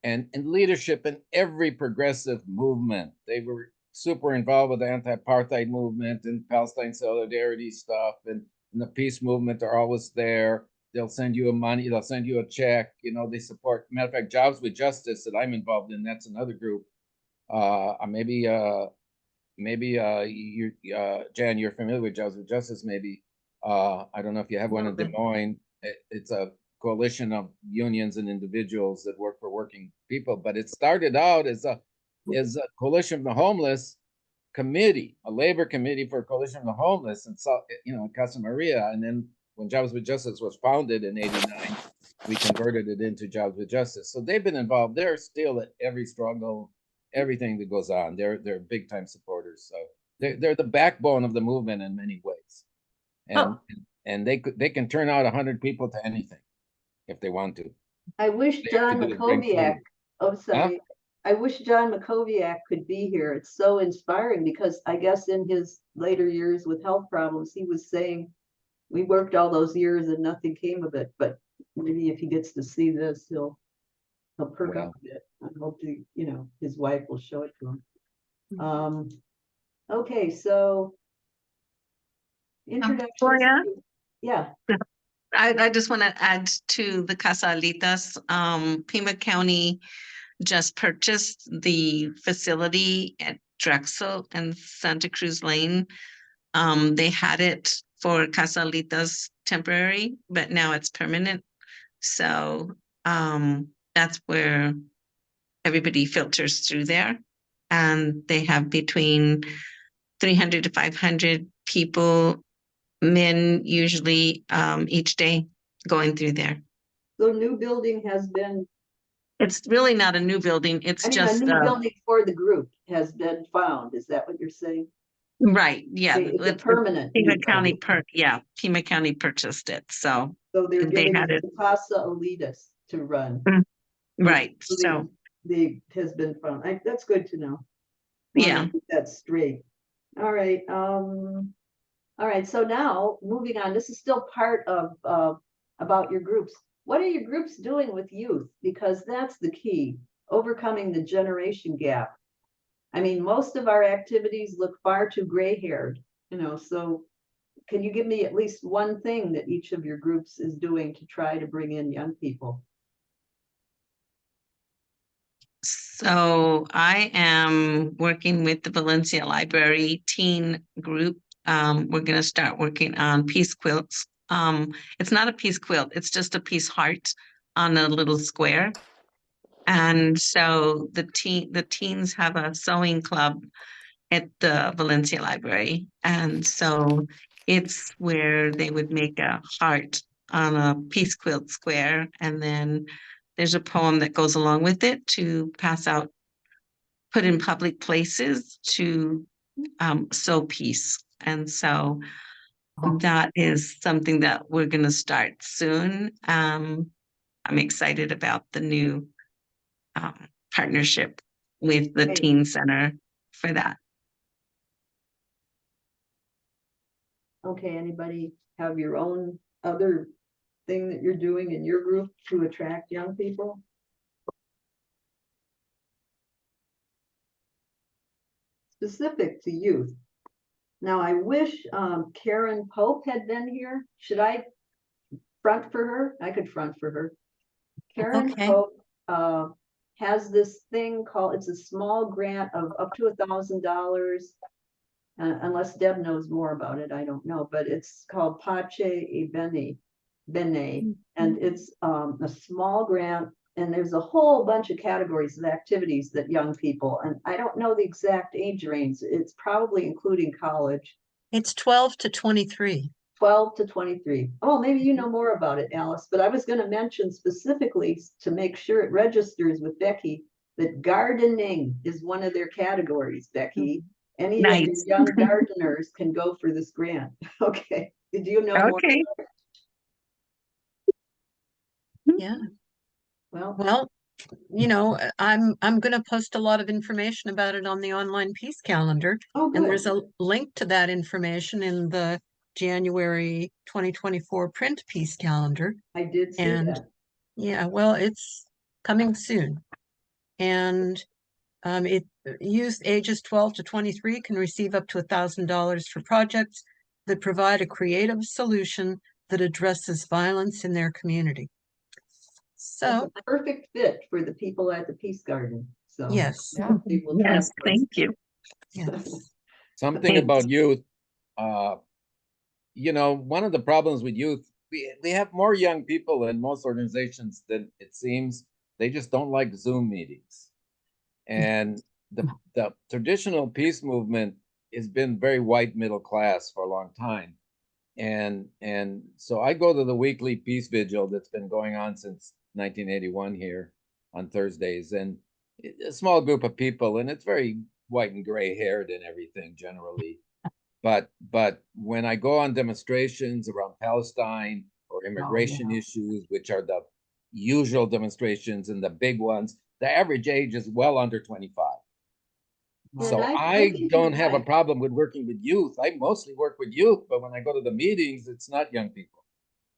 and leadership in every progressive movement. They were super involved with the anti-apartheid movement and Palestine solidarity stuff, and the peace movement are always there. They'll send you money, they'll send you a check, they support. Matter of fact, Jobs with Justice that I'm involved in, that's another group. Maybe you, Jan, you're familiar with Jobs with Justice, maybe. I don't know if you have one in Des Moines. It's a coalition of unions and individuals that work for working people, but it started out as a coalition of the homeless committee, a labor committee for a coalition of the homeless, and in Casa Maria. And then when Jobs with Justice was founded in '89, we converted it into Jobs with Justice. So they've been involved. They're still at every struggle, everything that goes on. They're big time supporters. So they're the backbone of the movement in many ways, and they can turn out 100 people to anything if they want to. I wish They have John to do is bring Makoviak, food. sorry. I wish John Makoviak could be here. It's so inspiring, because I guess in his later years with health problems, he was saying, we worked all those years and nothing came of it. But maybe if he gets to see this, he'll perk up a bit. I hope his wife will show it to him. Okay, so introduction. Gloria? Yeah. I just want to add to the Casa Alitas. Pima County just purchased the facility at Drexel and Santa Cruz Lane. They had it for Casa Alitas temporary, but now it's permanent. So that's where everybody filters through there. and they have between 300 to 500 people, men usually, each day going through there. So new building has been, It's really not a new building. It's I mean, a just, new building for the group has been found. Is that what you're saying? right. Yeah. It's a It's permanent new Pima County building. Pima County purchased it. So So they're they giving had it it. to Casa Elitas to run. Right. So So, the has been found. That's good to know. Wanna yeah. keep that straight. All right. All right. So now moving on, this is still part of about your groups. What are your groups doing with youth? Because that's the key, overcoming the generation gap. I mean, most of our activities look far too gray-haired, so can you give me at least one thing that each of your groups is doing to try to bring in young people? So I am working with the Valencia Library teen group. We're going to start working on peace quilts. It's not a peace quilt, it's just a peace heart on a little square. And so the teens have a sewing club at the Valencia Library. And so it's where they would make a heart on a peace quilt square. And then there's a poem that goes along with it to pass out, put in public places to sow peace. And so that is something that we're going to start soon. I'm excited about the new partnership with the Great. Teen Center for that. Okay, anybody have your own other thing that you're doing in your group to attract young people? Specific to youth. Now, I wish Karen Pope had been here. Should I front for her? I could front for her. Karen Okay. Pope has this thing called, it's a small grant of up to $1,000. Unless Deb knows more about it, I don't know, but it's called Pace e Bene, and it's a small grant, and there's a whole bunch of categories of activities that young people, and I don't know the exact age range, it's probably including college. It's 12 to 23. 12 to 23. Oh, maybe you know more about it, Alice, but I was going to mention specifically to make sure it registers with Becky that gardening is one of their categories, Becky. Any of Nice. the young gardeners can go for this grant. Okay. Did you know more? Okay. Yeah. Well, Well, I'm going to post a lot of information about it on the online peace calendar. oh, And good. there's a link to that information in the January 2024 print peace calendar. I did see And that. yeah, well, it's coming soon. And youth ages 12 to 23 can receive up to $1,000 for projects that provide a creative solution that addresses violence in their community. That's So, a perfect fit for the people at the Peace Garden. So yes, Yeah. they will Yes, trust us. thank you. yes. Something Thanks. about youth, one of the problems with youth, we have more young people in most organizations than it seems. They just don't like Zoom meetings. And the traditional peace movement has been very white middle class for a long time. And so I go to the weekly peace vigil that's been going on since 1981 here on Thursdays, and a small group of people, and it's very white and gray haired and everything generally. But when I go on demonstrations around Palestine or immigration issues, which are the usual demonstrations and the big ones, the average age is well under 25. So I think don't you're have a right. problem with working with youth. I mostly work with youth, but when I go to the meetings, it's not young people.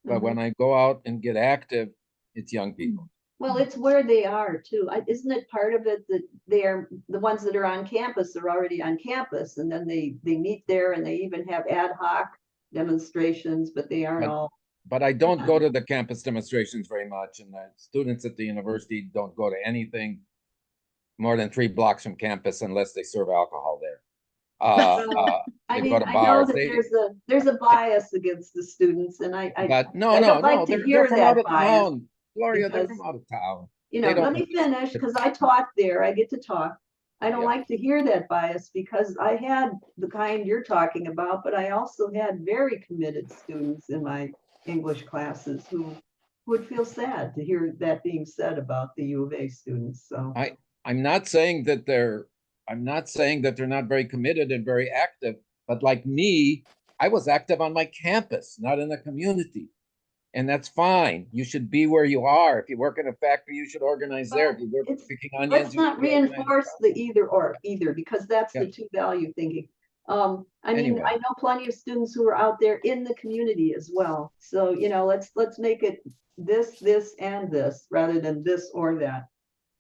But when I go out and get active, it's young people. Well, it's where they are too. Isn't it part of it that they are the ones that are on campus are already on campus, and then they meet there, and they even have ad hoc demonstrations, but they aren't all. But I don't go to the campus demonstrations very much, and the students at the university don't go to anything more than 3 blocks from campus unless they serve alcohol there. I They go mean, to I know bars. that there's a bias against the students, and I But no, don't like to they're hear from that out of bias. town. Gloria, they're because, from out of town. They don't let me finish because I taught there. I get to talk. I don't Yeah. like to hear that bias because I had the kind you're talking about, but I also had very committed students in my English classes who would feel sad to hear that being said about the U of A students. So I'm not saying that I'm not saying that they're not very committed and very active, but like me, I was active on my campus, not in the community. And that's fine. You should be where you are. If you work in a factory, you should organize there. If you work it's, picking onions, let's you not should be organizing. reinforce the either or either, because that's Yeah. the two value thinking. I mean, Anyway. I know plenty of students who are out there in the community as well. So, you know, let's make it this, and this, rather than this or that.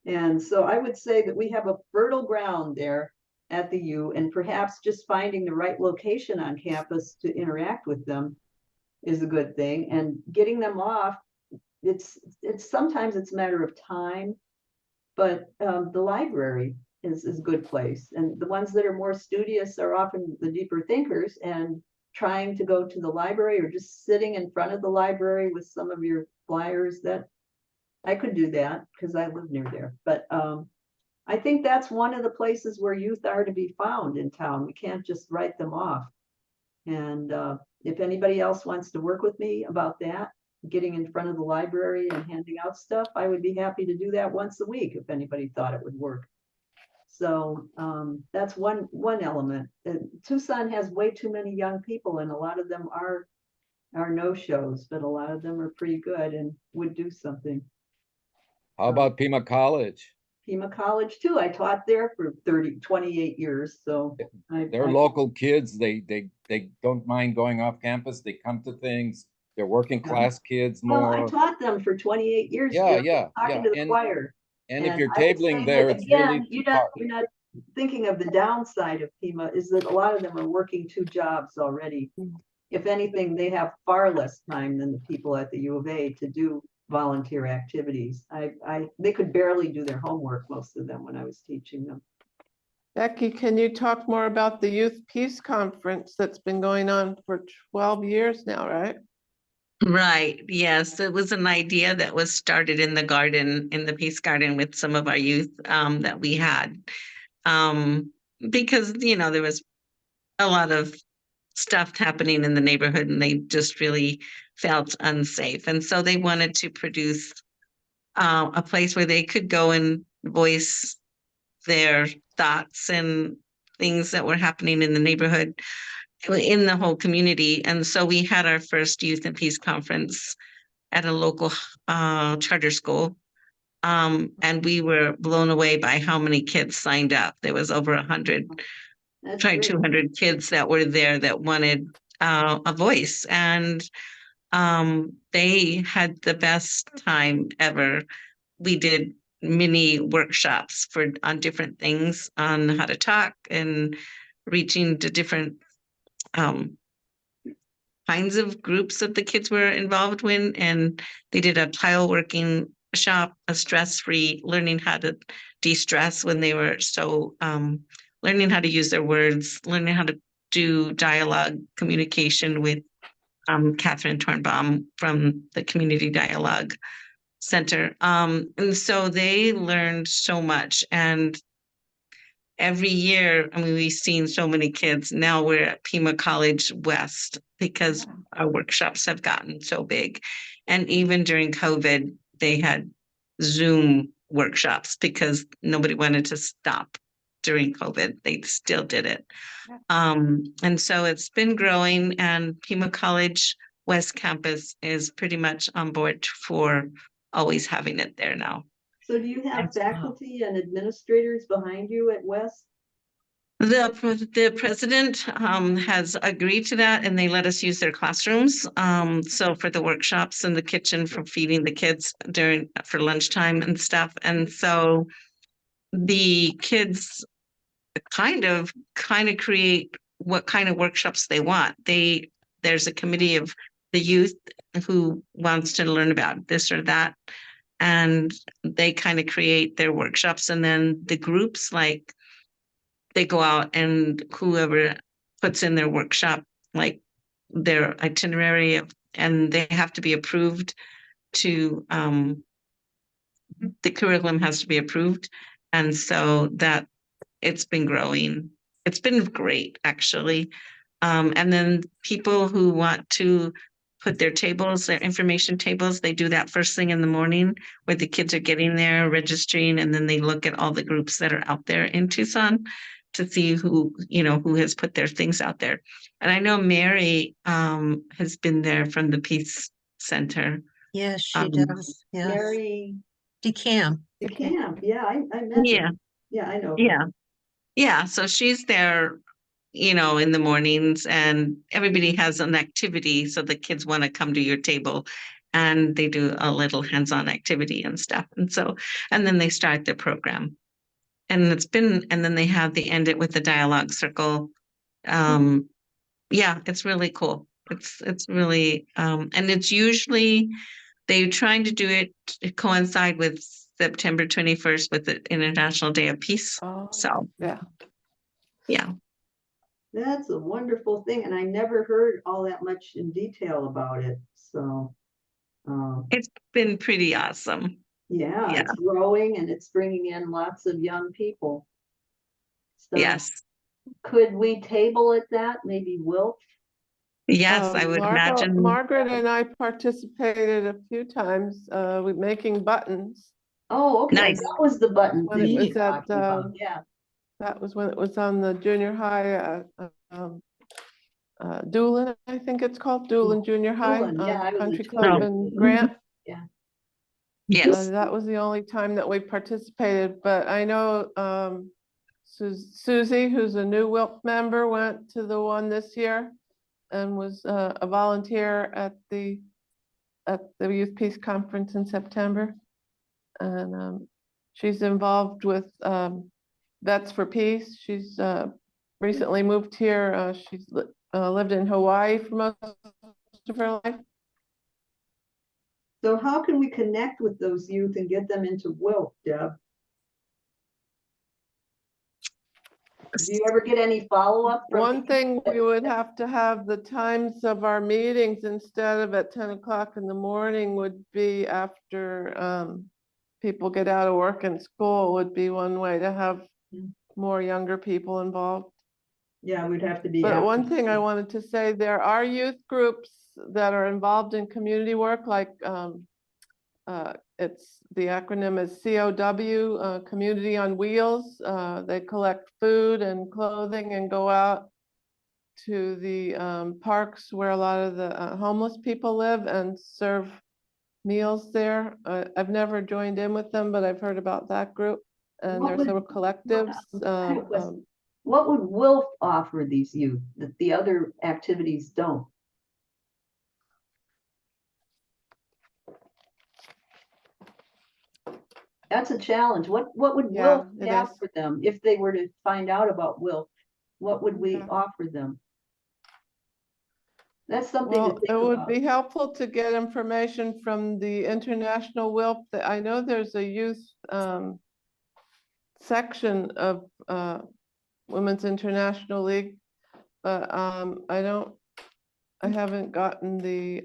And so I would say that we have a fertile ground there at the U, and perhaps just finding the right location on campus to interact with them is a good thing. And getting them off, it's sometimes it's a matter of time, but the library is a good place. And the ones that are more studious are often the deeper thinkers, and trying to go to the library or just sitting in front of the library with some of your flyers, that I could do that because I live near there. But I think that's one of the places where youth are to be found in town. We can't just write them off. And if anybody else wants to work with me about that, getting in front of the library and handing out stuff, I would be happy to do that once a week if anybody thought it would work. So that's one element. Tucson has way too many young people, and a lot of them are no-shows, but a lot of them are pretty good and would do something. How about Pima College? Pima College too. I taught there for 28 years. So They're local kids. They don't mind going off campus. They come to things. They're working class kids well, I more. taught them for 28 years. Yeah, Jim, yeah, talking yeah. to the choir. And if you're I would tabling say there, that, it's again, really you're not thinking of the downside of Pima, is that a lot of them are working 2 jobs already. If anything, they have far less time than the people at the U of A to do volunteer activities. They could barely do their homework, most of them, when I was teaching them. Becky, can you talk more about the Youth Peace Conference that's been going on for 12 years now, right? Right. Yes, it was an idea that was started in the garden, in the Peace Garden, with some of our youth that we had. Because, you know, there was a lot of stuff happening in the neighborhood and they just really felt unsafe. And so they wanted to produce a place where they could go and voice their thoughts and things that were happening in the neighborhood, in the whole community. And so we had our first Youth and Peace Conference at a local charter school. And we were blown away by how many kids signed up. There was over 100, That's probably great. 200 kids that were there that wanted a voice. And they had the best time ever. We did mini workshops on different things, on how to talk and reaching to different kinds of groups that the kids were involved in. And they did a tile working shop, a stress-free, learning how to de-stress when they were so learning how to use their words, learning how to do dialogue communication with Catherine Tornbaum from the Community Dialogue Center. And so they learned so much. And every year, I mean, we've seen so many kids. Now we're at Pima College West because our workshops have gotten so big. And even during COVID, they had Zoom workshops because nobody wanted to stop during COVID. They still did it. And so it's been growing, and Pima College West Campus is pretty much on board for always having it there now. So do you have faculty and administrators behind you at West? The president has agreed to that, and they let us use their classrooms. So for the workshops and the kitchen for feeding the kids for lunchtime and stuff. And so the kids kind of create what kind of workshops they want. There's a committee of the youth who wants to learn about this or that, and they kind of create their workshops. And then the groups, like, they go out, and whoever puts in their workshop, like their itinerary and they have to be approved to the curriculum has to be approved. And so that it's been growing. It's been great, actually. And then people who want to put their tables, their information tables, they do that first thing in the morning where the kids are getting there, registering, and then they look at all the groups that are out there in Tucson to see who, who has put their things out there. And I know Mary has been there from the Peace Center. Yes, she Um, does. Yes. Mary DeCam. Camp, yeah, I met Yeah, her. Yeah, I know. her. yeah. Yeah, so she's there, in the mornings, and everybody has an activity. So the kids want to come to your table and they do a little hands-on activity and stuff. And then they start their program. And then they end it with the dialogue circle. Yeah, it's really cool. It's really, and it's usually they're trying to do it to coincide with September 21st with the International Day of Peace. Oh, So, yeah. yeah. That's a wonderful thing, and I never heard all that much in detail about it, so. It's been pretty awesome. Yeah, Yeah. it's growing and it's bringing in lots of young people. So Yes. could we table it that, maybe Wilf? Yes, I would imagine. Margaret and I participated a few times with making buttons. Oh, okay, Nice. that was the button When it thing was you're talking about, at, yeah. That was when it was on the junior high, Doolin, I think it's called, Doolin Junior High, Doolin, yeah, I was a Country teacher. Club No. and Grant. Yes. That was the only time that we participated, but I know Susie, who's a new WILP member, went to the one this year and was a volunteer at the Youth Peace Conference in September. And she's involved with Vets for Peace. She's recently moved here. She's lived in Hawaii for most of her life. So how can we connect with those youth and get them into Wilf, Deb? Do you ever get any follow-up from? One thing we would have to have the times of our meetings instead of at 10 o'clock in the morning would be after people get out of work and school would be one way to have more younger people involved. Yeah, we'd have to be. But after one thing I school. wanted to say, there are youth groups that are involved in community work, like the acronym is COW, Community on Wheels. They collect food and clothing and go out to the parks where a lot of the homeless people live and serve meals there. I've never joined in with them, but I've heard about that group. And What there's would- several collectives. What would Wilf offer these youth that the other activities don't? That's a challenge. What would Yeah, Wilf it have is. for them if they were to find out about Wilf? What would we Yeah. offer them? That's something to Well, think it would about. be helpful to get information from the International WILP. I know there's a youth section of Women's International League, but I haven't gotten the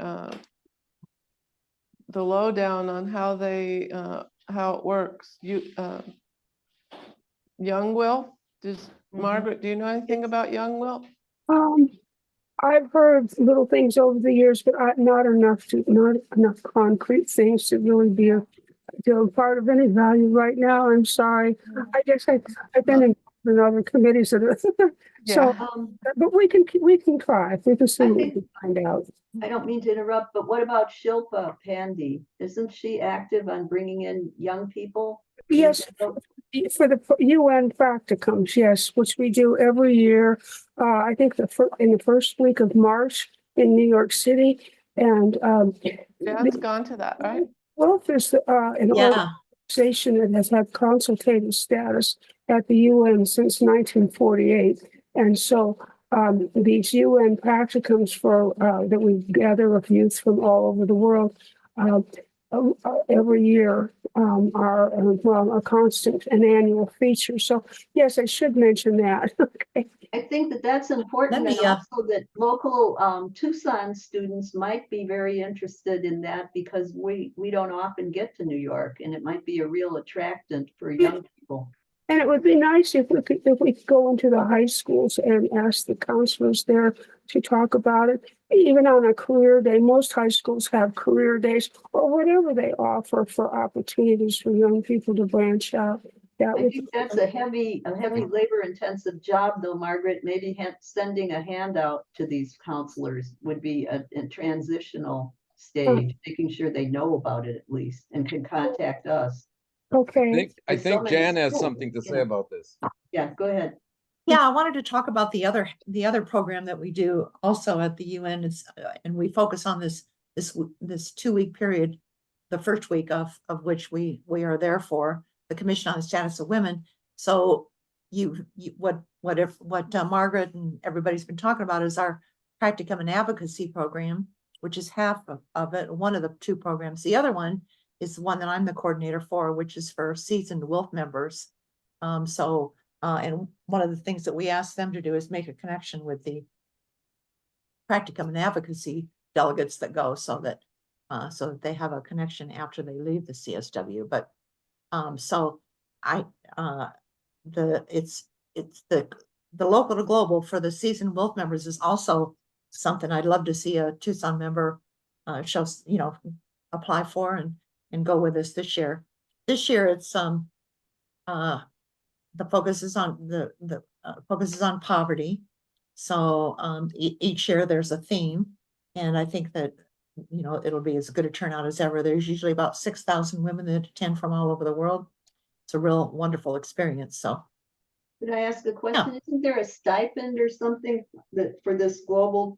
lowdown on how it works. Young WILP, Margaret, do you know anything about Young WILP? I've heard little things over the years, but not enough concrete things to really be a part of any value right now. I'm sorry. I guess I've been in other committees that are, so, but we can try. We can see what we can find out. I don't mean to interrupt, but what about Shilpa Pandey? Isn't she active on bringing in young people? Yes, for the UN practicums, yes, which we do every year. I think in the first week of March in New York City, and Dan's gone to that, right? well, there's an organization that has had consultative status at the UN since 1948, and so these UN practicums that we gather with youth from all over the world every year are a constant and annual feature. So yes, I should mention that. Okay. I think that's important, and also that local Tucson students might be very interested in that because we don't often get to New York, and it might be a real attractant for young people. And it would be nice if we could go into the high schools and ask the counselors there to talk about it. Even on a career day, most high schools have career days or whatever they offer for opportunities for young people to branch out. That I would, think that's a heavy labor intensive job though, Margaret. Maybe sending a handout to these counselors would be a transitional stage, making sure they know about it at least and can contact us. okay. I There's so think many Jan has schools, something to you say know. about this. Yeah, go ahead. Yeah, I wanted to talk about the other program that we do also at the UN. It's and we focus on this 2-week period, the first week of which we are there for the Commission on the Status of Women. So what Margaret and everybody's been talking about is our practicum and advocacy program, which is half of it, one of the 2 programs. The other one is the one that I'm the coordinator for, which is for seasoned WILF members. And one of the things that we ask them to do is make a connection with the practicum and advocacy delegates that go so that they have a connection after they leave the CSW. But it's the local to global for the seasoned WILF members is also something I'd love to see a Tucson member apply for and go with us this year. This year it's the focus is on focus is on poverty. So each year there's a theme, and I think that it'll be as good a turnout as ever. There's usually about 6,000 women that attend from all over the world. It's a real wonderful experience. So Could I ask a question? Isn't there a stipend or something that for this local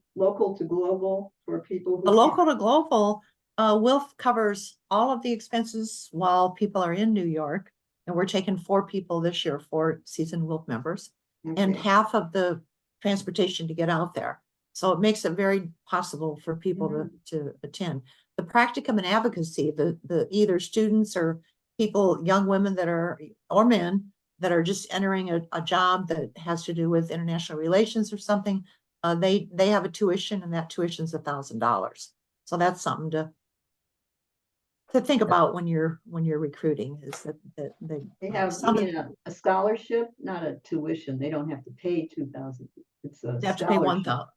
to global for people the who local to global WILF covers all of the expenses while people are in New York. And we're taking 4 people this year, 4 seasoned WILF members, and Okay. half of the transportation to get out there. So it makes it very possible for people to attend. The practicum and advocacy, the either students or people, young women that are, or men that are just entering a job that has to do with international relations or something, they have a tuition, and that tuition is $1,000. So that's something to think about when you're recruiting, is that They have a scholarship, not a tuition. They don't have to pay 2,000. It's a they have to pay 1,000. scholarship.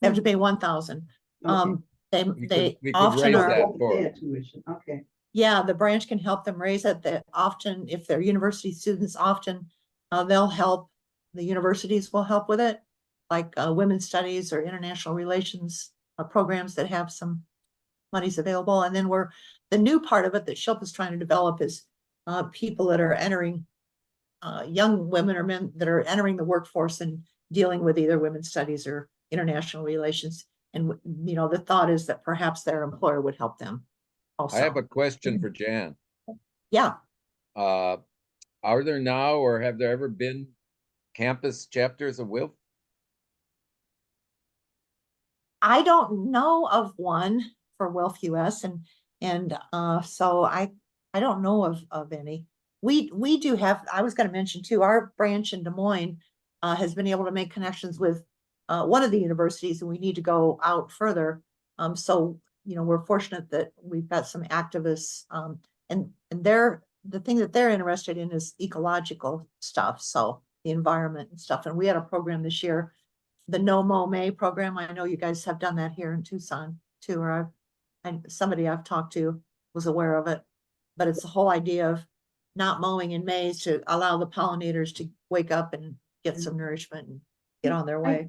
They have to pay 1,000. Okay. We could often raise are, that Pay for. a tuition. Okay. yeah, the branch can help them raise it. That often, if they're university students, often they'll help. The universities will help with it, like women's studies or international relations programs that have some monies available. And then the new part of it that Shilp is trying to develop is people that are entering, young women or men that are entering the workforce and dealing with either women's studies or international relations. And the thought is that perhaps their employer would help them also. I have a question for Jan. Yeah. Are there now, or have there ever been campus chapters of WILF? I don't know of one for WILF US, and so I don't know of any. We do have, I was going to mention too, our branch in Des Moines has been able to make connections with one of the universities, and we need to go out further. So we're fortunate that we've got some activists, and the thing that they're interested in is ecological stuff, so the environment and stuff. And we had a program this year, the No Mow May program. I know you guys have done that here in Tucson too, or somebody I've talked to was aware of it. But it's the whole idea of not mowing in May to allow the pollinators to wake up and get some nourishment and get on their way.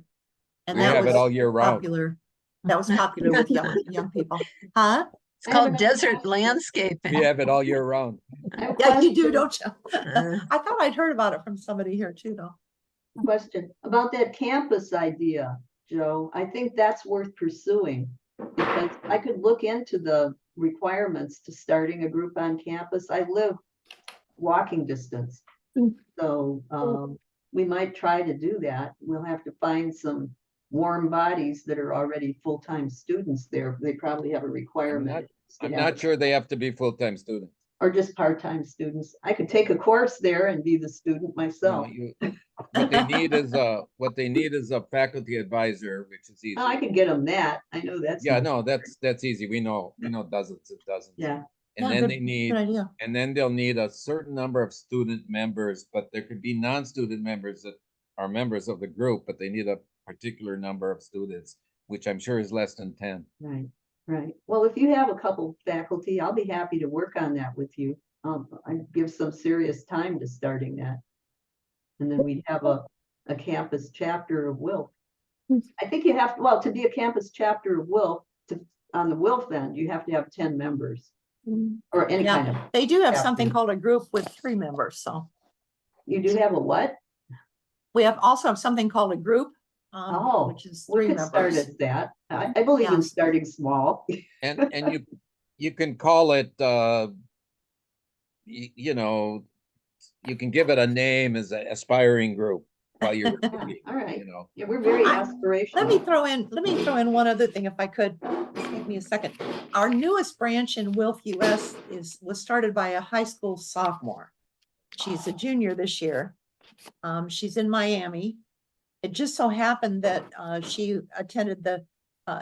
And We that have was it all year round. popular. That was popular with young people. Huh? It's I have called another desert question. landscaping. We have it all year round. I have a Yeah, you do, question. don't you? I thought I'd heard about it from somebody here too, though. Question about that campus idea, Joe. I think that's worth pursuing because I could look into the requirements to starting a group on campus. I live walking distance. So we might try to do that. We'll have to find some warm bodies that are already full-time students there. They probably have a requirement. I'm not sure they have to be full-time students. Or just part-time students. I could take a course there and be the student No, myself. what they need is a faculty advisor, which is easy. Oh, I could get them that. I know that's. Yeah, not- no, that's easy. We know dozens and dozens. Yeah. And Yeah, then good- they need, Good idea. and then they'll need a certain number of student members, but there could be non-student members that are members of the group, but they need a particular number of students, which I'm sure is less than 10. Right, right. Well, if you have a couple faculty, I'll be happy to work on that with you. I give some serious time to starting that. And then we'd have a campus chapter of WILF. I think you have, well, to be a campus chapter of WILF, on the WILF end, you have to have 10 members. Or any kind of, Yeah, they do have something chapter. called a group with 3 members, so. you do have a what? We also have something called a group, Oh, which is we 3 could start members. at that. I believe in Yes. starting small. And you can call it, you know, you can give it a name as an aspiring group while you're recruiting, All right. you know. Yeah, we're very I- aspirational. Let me throw in one other thing if I could. Just give me a second. Our newest branch in WILF US was started by a high school sophomore. She's a junior this year. She's in Miami. It just so happened that she attended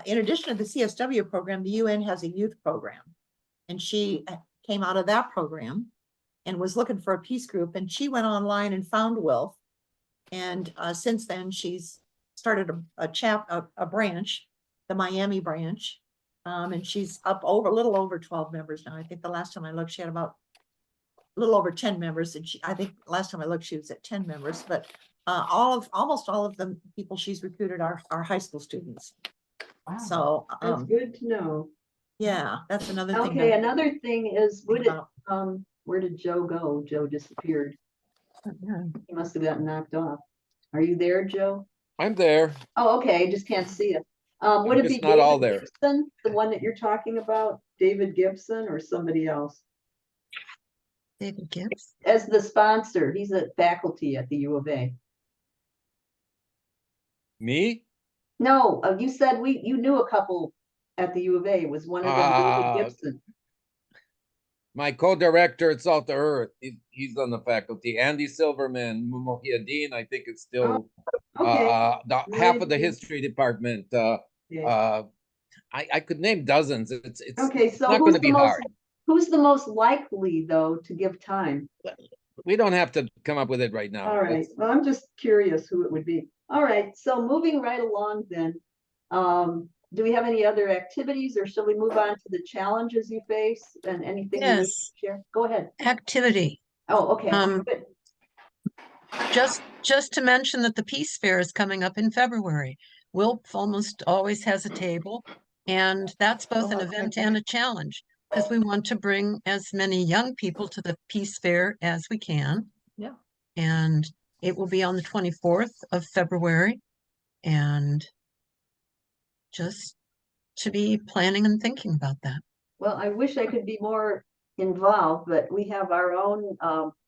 in addition to the CSW program, the UN has a youth program. And she came out of that program and was looking for a peace group, and she went online and found WILF. And since then, she's started a branch, the Miami branch. And she's up a little over 12 members now. I think the last time I looked, she had about a little over 10 members. And I think last time I looked, she was at 10 members. But almost all of the people she's recruited are high school students. Wow. So That's good to know. yeah, that's another thing. Okay, another thing is, think where did Joe go? Joe disappeared. Yeah. He must have gotten knocked off. Are you there, Joe? I'm there. Oh, okay, I just can't see it. Would I'm it be just not all David there. Gibson, the one that you're talking about? David Gibson or somebody else? David Gibbs. As the sponsor, he's a faculty at the U of A. Me? No, you said you knew a couple at the U of A. Was one of them David Gibson? My co-director at Salt to Earth, he's on the faculty. Andy Silverman, Muhiddin, I think it's still Okay. half of the history department. Okay. I could name dozens. It's Okay, so not going to be hard. Who's the most likely, though, to give time? We don't have to come up with it right now. All right, well, I'm just curious who it would be. All right, so moving right along then, do we have any other activities, or shall we move on to the challenges you face and anything you wish Yes. to share? Go ahead. Activity. Oh, okay, good. Just to mention that the Peace Fair is coming up in February. WILP almost always has a table, and that's both an event and a challenge because we want to bring as many young people to the Peace Fair as we can. Yeah. And it will be on the 24th of February, and just to be planning and thinking about that. Well, I wish I could be more involved, but we have our own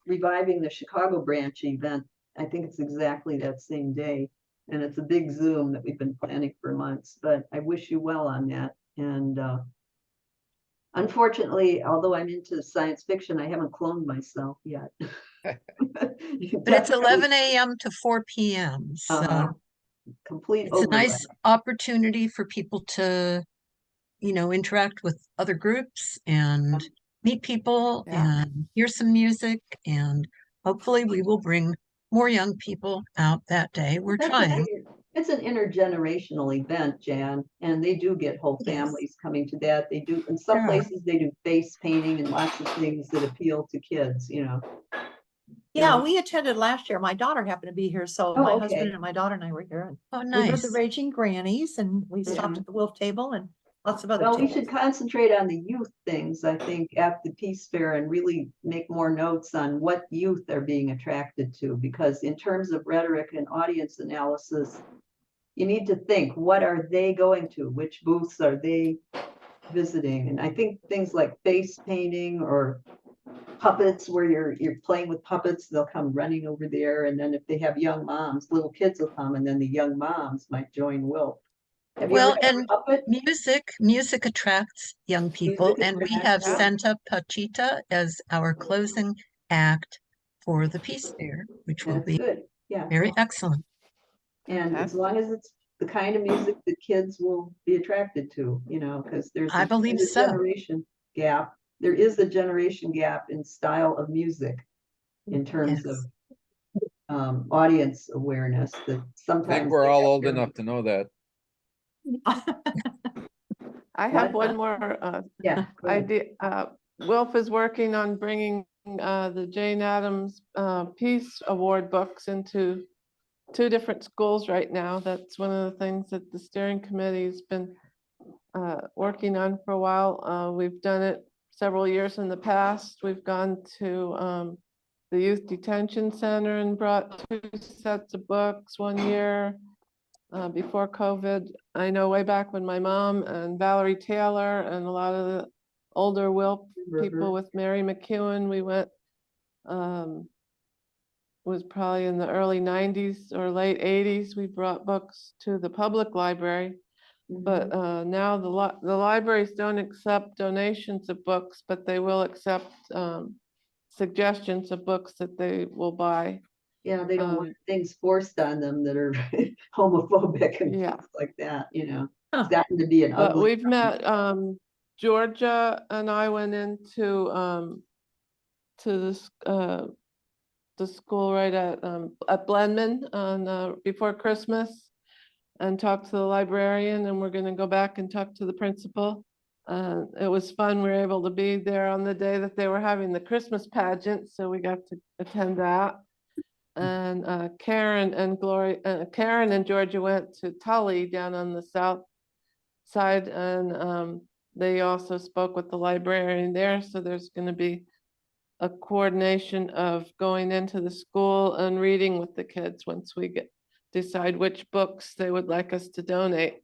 Reviving the Chicago branch event. I think it's exactly that same day. And it's a big Zoom that we've been planning for months, but I wish you well on that. And unfortunately, although I'm into science fiction, I haven't cloned myself yet. But it's 11 a.m. to 4 p.m. So complete it's a overlap. nice opportunity for people to, interact with other groups and meet people and hear some music. And hopefully we will bring more young people out that day. We're trying. It's an intergenerational event, Jan, and they do get whole Yes. families coming to that. They do, in some There are. places, they do face painting and lots of things that appeal to kids, Yeah, Yeah. we attended last year. My daughter happened to be here, so Oh, my okay. husband and my daughter and I were here. And oh, we heard nice. the Raging Grannies, and we stopped at the WILF table and lots of other Well, we tables. should concentrate on the youth things, I think, at the Peace Fair and really make more notes on what youth are being attracted to, because in terms of rhetoric and audience analysis, you need to think, what are they going to? Which booths are they visiting? And I think things like face painting or puppets, where you're playing with puppets, they'll come running over there. And then if they have young moms, little kids will come, and then the young moms might join WILF. Have you Well, ever had a and puppet? music attracts young people, Music and we attracts, have yeah. Santa Pachita as our closing act for the Peace Fair, which will That's be good, yeah. very excellent. And as long as it's the kind of music that kids will be attracted to, because there's I a believe so. generation gap. there is a generation gap in style of music in terms of audience awareness that I sometimes. think we're they all have old their- enough to know that. I have What? one more Yeah. go ahead. idea. Wilf is working on bringing the Jane Addams Peace Award books into 2 different schools right now. That's one of the things that the steering committee's been working on for a while. We've done it several years in the past. We've gone to the Youth Detention Center and brought 2 sets of books one year before COVID. I know way back when my mom and Valerie Taylor and a lot of the older Wilp people with Mary McEwen, we went, was probably in the early 90s or late 80s. We brought books to the public library. But now the libraries don't accept donations of books, but they will accept suggestions of books that they will buy. Yeah, they don't want things forced on them that are homophobic and Yeah. things like that, you know. Huh. It's gotten to be an But ugly. we've met, Georgia and I went into to this the school right at Blenman on before Christmas and talked to the librarian, and we're gonna go back and talk to the principal. It was fun. We were able to be there on the day that they were having the Christmas pageant, so we got to attend that. And Karen and Georgia went to Tully down on the south side, and they also spoke with the librarian there. So there's going to be a coordination of going into the school and reading with the kids once we decide which books they would like us to donate.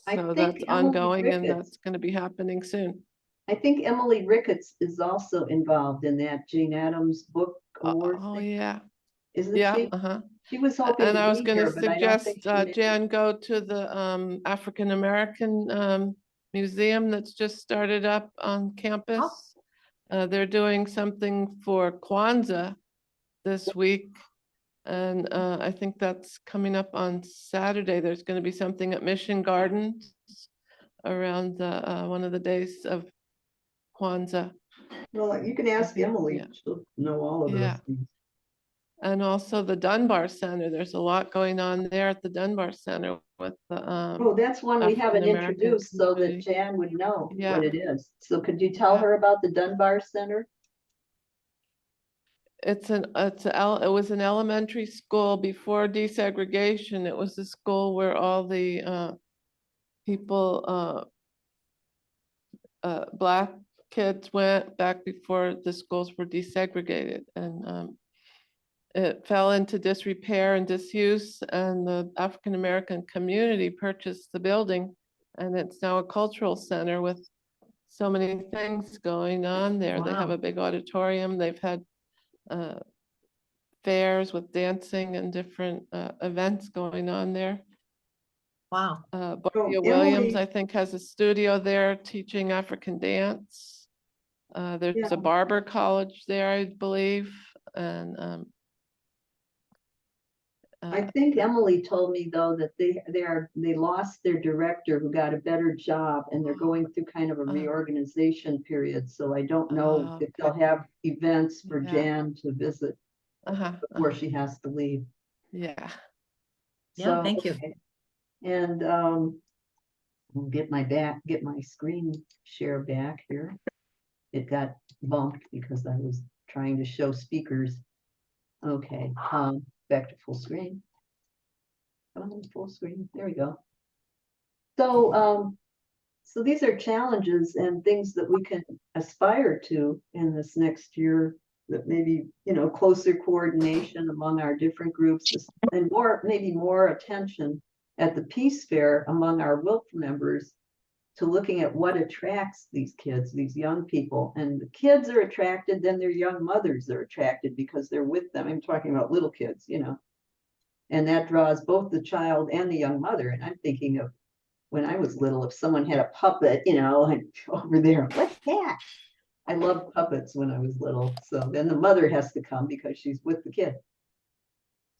I So think that's Emily ongoing, and Ricketts- that's going to be happening soon. I think Emily Ricketts is also involved in that Jane Addams book award Oh, thing, yeah. isn't Yeah. she? Uh-huh. She was hoping And to I was be going to here, but I don't think suggest she made it. Jan go to the African American museum that's just started up on campus. They're doing something for Kwanzaa this week. And I think that's coming up on Saturday. There's going to be something at Mission Gardens around the one of the days of Kwanzaa. Well, you can ask think, Emily, yeah. she'll know all of those Yeah. things. And also the Dunbar Center. There's a lot going on there at the Dunbar Center with the Oh, that's one we haven't African-American introduced so that community. Jan would know Yeah. what it is. So could you tell Yeah. her about the Dunbar Center? It was an elementary school before desegregation. It was a school where all the people, Black kids went back before the schools were desegregated, and it fell into disrepair and disuse, and the African-American community purchased the building, and it's now a cultural center with so many things going on there. They have Wow. a big auditorium. They've had fairs with dancing and different events going on there. Wow. Barbara Williams, Emily- I think, has a studio there teaching African dance. There's Yeah. a barber college there, I believe, and I think Emily told me though that they lost their director who got a better job and they're going through kind of a reorganization period. So I don't know if they'll okay. have events for Yeah. Jan to visit before uh-huh. she has to leave. Yeah. Yeah, So, thank you. okay. And I'll get my screen share back here. It got bumped because I was trying to show speakers. Okay, back to full screen. Come on, full screen. There we go. So, so these are challenges and things that we can aspire to in this next year. That maybe, you know, closer coordination among our different groups and maybe more attention at the Peace Fair among our WILP members to looking at what attracts these kids, these young people. And the kids are attracted, then their young mothers are attracted because they're with them. I'm talking about little kids, you know. And that draws both the child and the young mother. And I'm thinking of when I was little, if someone had a puppet, you know, and over there, what's that? I loved puppets when I was little. So then the mother has to come because she's with the kid.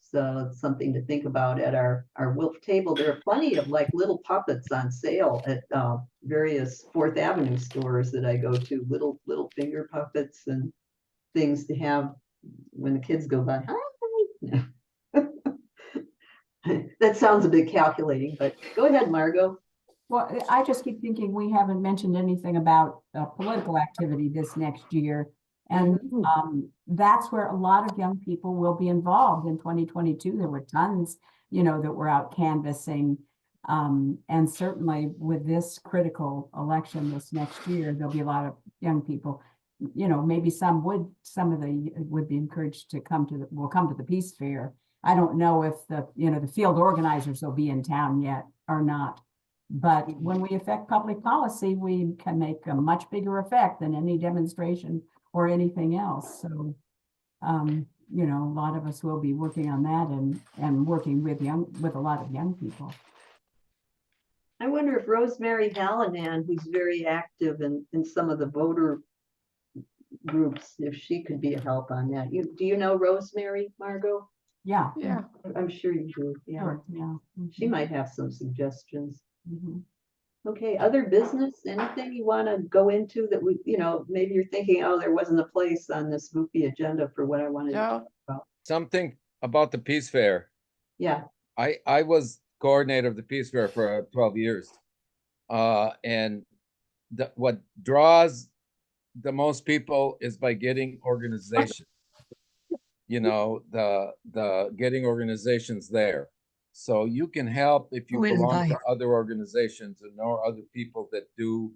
So it's something to think about at our WILF table. There are plenty of like little puppets on sale at various 4th Avenue stores that I go to, little finger puppets and things to have when the kids go by. Hi. That sounds a bit calculating, but go ahead, Margot. Well, I just keep thinking we haven't mentioned anything about political activity this next year. And that's where a lot of young people will be involved in 2022. There were tons, that were out canvassing. And certainly with this critical election this next year, there'll be a lot of young people, maybe some would be encouraged to come to the Peace Fair. I don't know if the field organizers will be in town yet or not. But when we affect public policy, we can make a much bigger effect than any demonstration or anything else. So, a lot of us will be working on that and working with a lot of young people. I wonder if Rosemary Hallinan, who's very active in some of the voter groups, if she could be a help on that. Do you know Rosemary, Margot? Yeah. Yeah. I'm sure you do. Yeah. Sure, yeah. She might have some suggestions. Mhm. Okay, other business, anything you want to go into that we, maybe you're thinking, oh, there wasn't a place on this goofy agenda for what I wanted to Joe? talk about. Something about the Peace Fair. Yeah. I was coordinator of the Peace Fair for 12 years. And what draws the most people is by getting organization. The getting organizations there. So you can help if you belong to other organizations and know other people that do,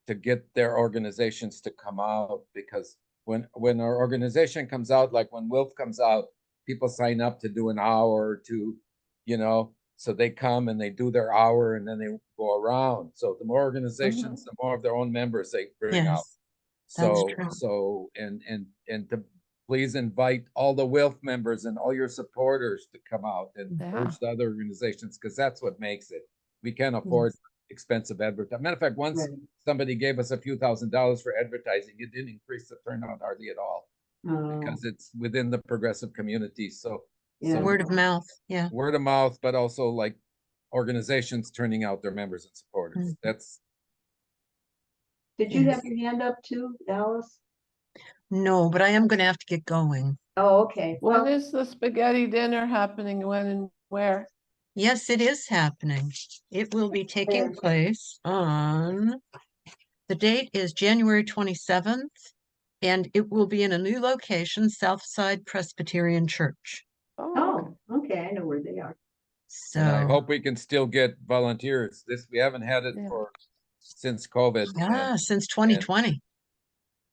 to get their organizations to come out, because when our organization comes out, like when WILF comes out, people sign up to do an hour or two, so they come and they do their hour and then they go around. So the more organizations, the more of their own members they bring out. So and to please invite all the WILF members and all your supporters to come out and urge the other organizations, because that's what makes it. We can't afford expensive advertising. Matter of fact, once somebody gave us a few $1,000s for advertising, it didn't increase the turnout hardly at all, because it's within the progressive community. So Word of mouth. Yeah. Word of mouth, but also like organizations turning out their members and supporters. That's. Did you have your hand up too, Alice? No, but I am going to have to get going. Oh, okay. When is the spaghetti dinner happening? When and where? Yes, it is happening. It will be taking place on, the date is January 27th, and it will be in a new location, Southside Presbyterian Church. Oh, okay. I know where they are. So And I hope we can still get volunteers. We haven't had it since COVID. yeah, since 2020.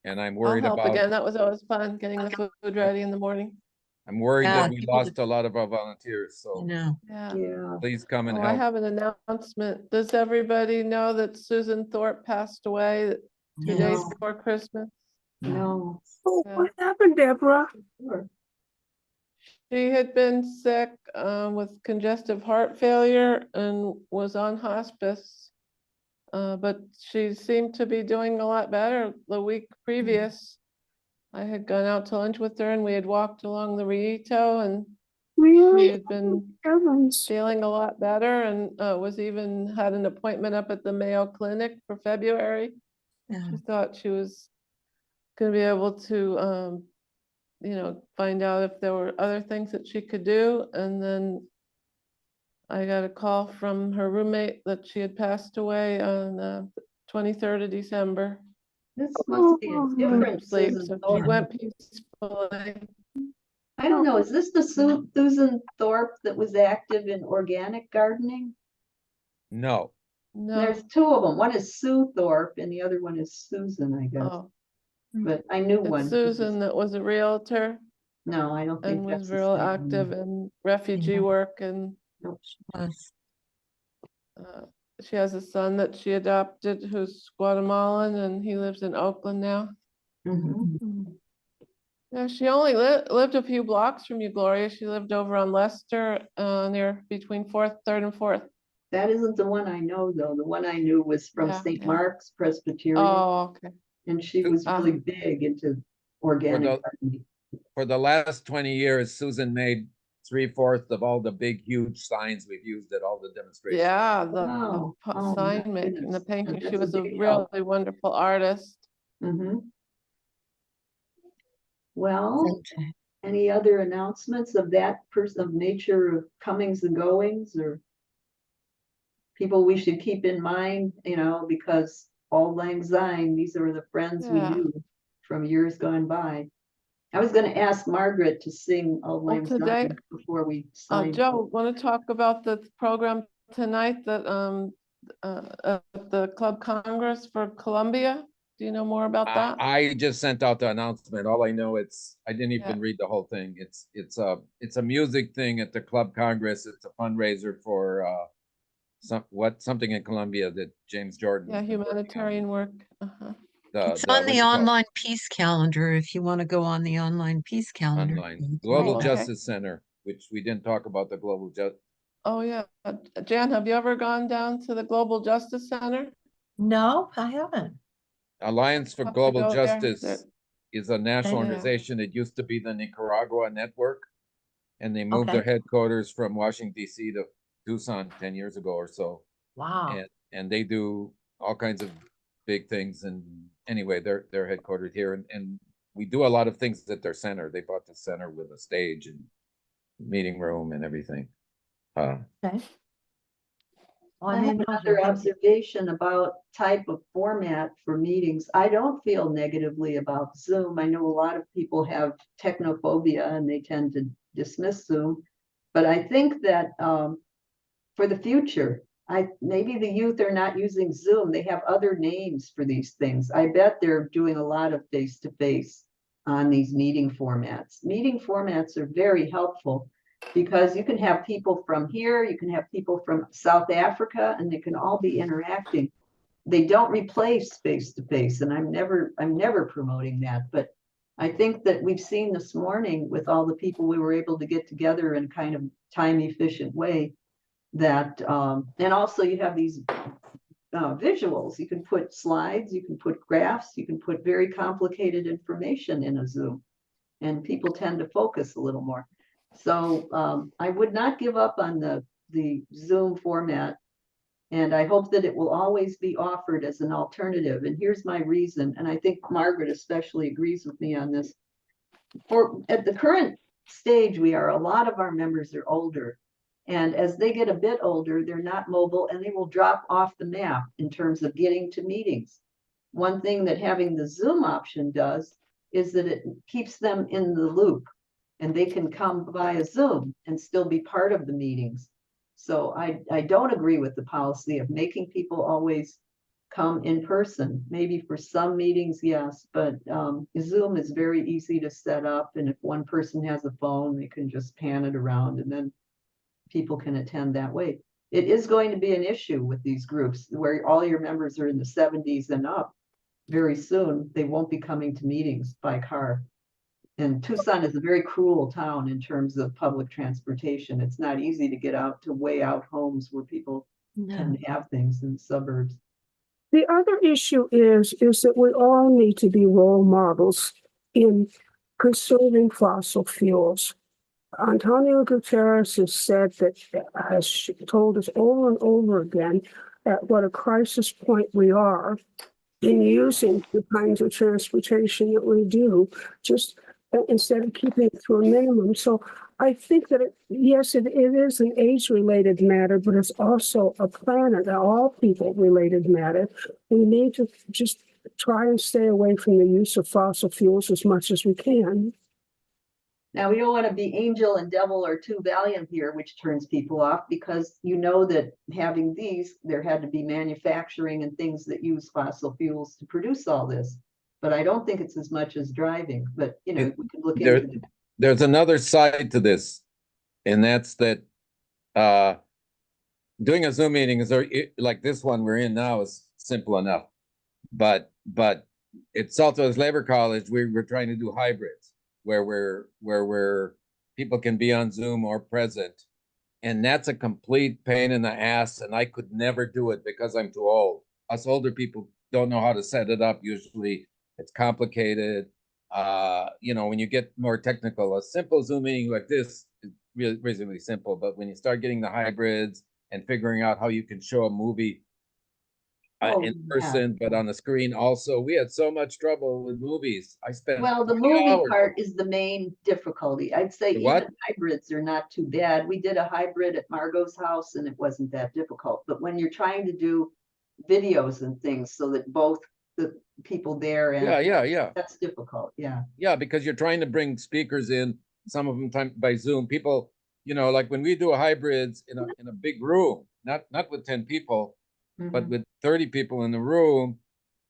And I'm I'll worried help about. again. That was always fun, getting the food ready in the morning. I'm worried Yeah, that we lost a lot of our volunteers. So Yeah. please come and I help. have an announcement. Does everybody know that Susan Thorpe passed away 2 days No. before Christmas? No. Oh, what happened, Deborah? Sure. She had been sick with congestive heart failure and was on hospice. But she seemed to be doing a lot better the week previous. I had gone out to lunch with her and we had walked along the Rito, and she had been feeling a lot better, and was even had an appointment up at the Mayo Clinic for February. She thought she was going to be able to find out if there were other things that she could do. And then I got a call from her roommate that she had passed away on the 23rd of December. This must be a different Sleep, Susan so she Thorpe. went peacefully. I don't know. Is this the Susan Thorpe that was active in organic gardening? No. No. There's two of them. One is Sue Thorpe and the other one is Susan, I guess. Oh, But I knew it's one. Susan that was a realtor No, I don't think and was that's the real same active one. in refugee work, and she has a son that she adopted who's Guatemalan, and he lives in Oakland now. Yeah, she only lived a few blocks from you, Gloria. She lived over on Lester, near between 4th, 3rd, and 4th. That isn't the one I know, though. The one I knew was from St. Mark's Presbyterian. Oh, okay. And she was really big into organic gardening. For the last 20 years, Susan made 3/4 of all the big, huge signs we've used at all the demonstrations. Yeah, Oh, the my sign making, the goodness. painting. She That's a was a big help. really wonderful artist. Well, any other announcements of that person of nature of comings and goings or people we should keep in mind, you know, because Auld Lang Syne, these are the friends we Yeah. knew from years gone by. I was going to ask Margaret to sing Auld Well, Lang today, Syne before we sign. Joe, want to talk about the program tonight that at the Club Congress for Columbia? Do you know more about that? I just sent out the announcement. All I know, I didn't even Yeah. read the whole thing. It's a music thing at the Club Congress. It's a fundraiser for something in Colombia that James Jordan. Yeah, has been working on. humanitarian work. Uh-huh. It's The on what the do you call it? online peace calendar if you want to go on the online peace calendar. Online It's Global right there. Justice Center, which we didn't talk about the Global Justice. Oh, yeah. Jan, have you ever gone down to the Global Justice Center? No, I haven't. Alliance for Have to Global go there. Justice is a national Okay. organization. It used to be the Nicaragua Network, and they moved their Okay. headquarters from Washington, D.C. to Tucson 10 years ago or so. Wow. And they do all kinds of big things. And anyway, they're headquartered here, and we do a lot of things at their center. They bought the center with a stage and meeting room and everything. Okay. Well, I I have didn't know another that. observation about type of format for meetings. I don't feel negatively about Zoom. I know a lot of people have technophobia and they tend to dismiss Zoom. But I think that for the future, maybe the youth are not using Zoom. They have other names for these things. I bet they're doing a lot of face-to-face on these meeting formats. Meeting formats are very helpful because you can have people from here, you can have people from South Africa, and they can all be interacting. They don't replace face-to-face, and I'm never promoting that, but I think that we've seen this morning with all the people we were able to get together in kind of time efficient way that, and also you have these visuals. You can put slides, you can put graphs, you can put very complicated information in a Zoom, and people tend to focus a little more. So I would not give up on the Zoom format, and I hope that it will always be offered as an alternative. And here's my reason, and I think Margaret especially agrees with me on this. At the current stage we are, a lot of our members are older. And as they get a bit older, they're not mobile and they will drop off the map in terms of getting to meetings. One thing that having the Zoom option does is that it keeps them in the loop and they can come via Zoom and still be part of the meetings. So I don't agree with the policy of making people always come in person. Maybe for some meetings, yes, but Zoom is very easy to set up. And if one person has a phone, they can just pan it around and then people can attend that way. It is going to be an issue with these groups where all your members are in the 70s and up. Very soon, they won't be coming to meetings by car. And Tucson is a very cruel town in terms of public transportation. It's not easy to get out to way out homes where people tend to have things in the suburbs. The other issue is that we all need to be role models in conserving fossil fuels. Antonio Guterres has told us over and over again at what a crisis point we are in using the kinds of transportation that we do, just instead of keeping it to a minimum. So I think that, yes, it is an age-related matter, but it's also a planet, all people-related matter. We need to just try and stay away from the use of fossil fuels as much as we can. Now, we don't want to be angel and devil or too valiant here, which turns people off, because you know that having these, there had to be manufacturing and things that use fossil fuels to produce all this. But I don't think it's as much as driving, but we can look into it. There's another side to this, and that's that doing a Zoom meeting is like this one we're in now is simple enough. But at Southwest Labor College, we're trying to do hybrids where people can be on Zoom or present. And that's a complete pain in the ass. And I could never do it because I'm too old. Us older people don't know how to set it up. Usually it's complicated. When you get more technical, a simple Zoom meeting like this is really reasonably simple. But when you start getting the hybrids and figuring out how you can show a movie, Oh, in yeah. person, but on the screen also. We had so much trouble with movies. I spent Well, the 20 movie hours. part is the main difficulty. I'd say The even what? hybrids are not too bad. We did a hybrid at Margot's house and it wasn't that difficult. But when you're trying to do videos and things so that both the people there Yeah, and yeah. that's difficult. Yeah. Yeah, because you're trying to bring speakers in, some of them by Zoom. People, like when we do a hybrids in a big room, not with 10 people, but Mhm. with 30 people in the room,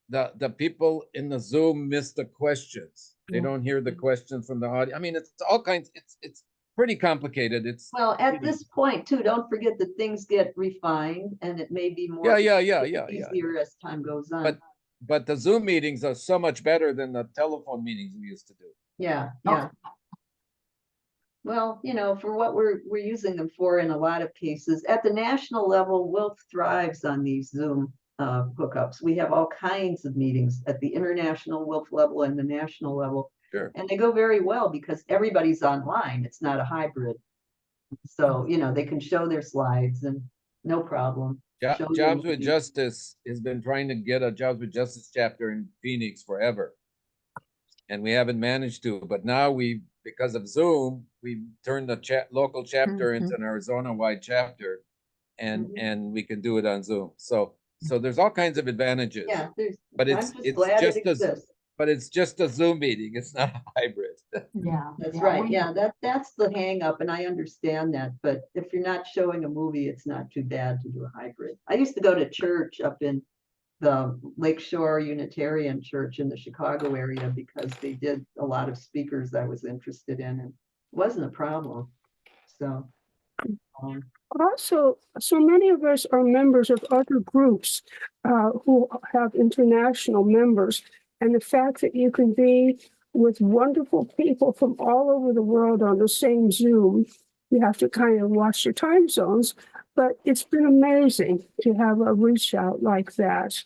the people in the Zoom miss the questions. They don't hear the questions from the audience. I mean, it's all kinds, it's pretty complicated. It's Well, at really- this point too, don't forget that things get refined and it may be more yeah. easier as time goes on. But the Zoom meetings are so much better than the telephone meetings we used to do. Yeah, yeah. Well, for what we're using them for in a lot of cases, at the national level, WILF thrives on these Zoom hookups. We have all kinds of meetings at the international WILF level and the national level. Sure. And they go very well because everybody's online. It's not a hybrid. So, they can show their slides and no problem. Show their Jobs with movie. Justice has been trying to get a Jobs with Justice chapter in Phoenix forever. And we haven't managed to, but now because of Zoom, we turned the local chapter into an Arizona-wide chapter, and we can do it on Zoom. So there's all kinds of advantages. Yeah, but I'm just glad it exists. But it's just a Zoom meeting. It's not a hybrid. Yeah. That's yeah, right. we- Yeah, that's the hang up, and I understand that. But if you're not showing a movie, it's not too bad to do a hybrid. I used to go to church up in the Lakeshore Unitarian Church in the Chicago area because they did a lot of speakers I was interested in, and it wasn't a problem. So, Also, so many of us are members of other groups who have international members. And the fact that you can be with wonderful people from all over the world on the same Zoom, you have to kind of watch your time zones. But it's been amazing to have a reach out like that.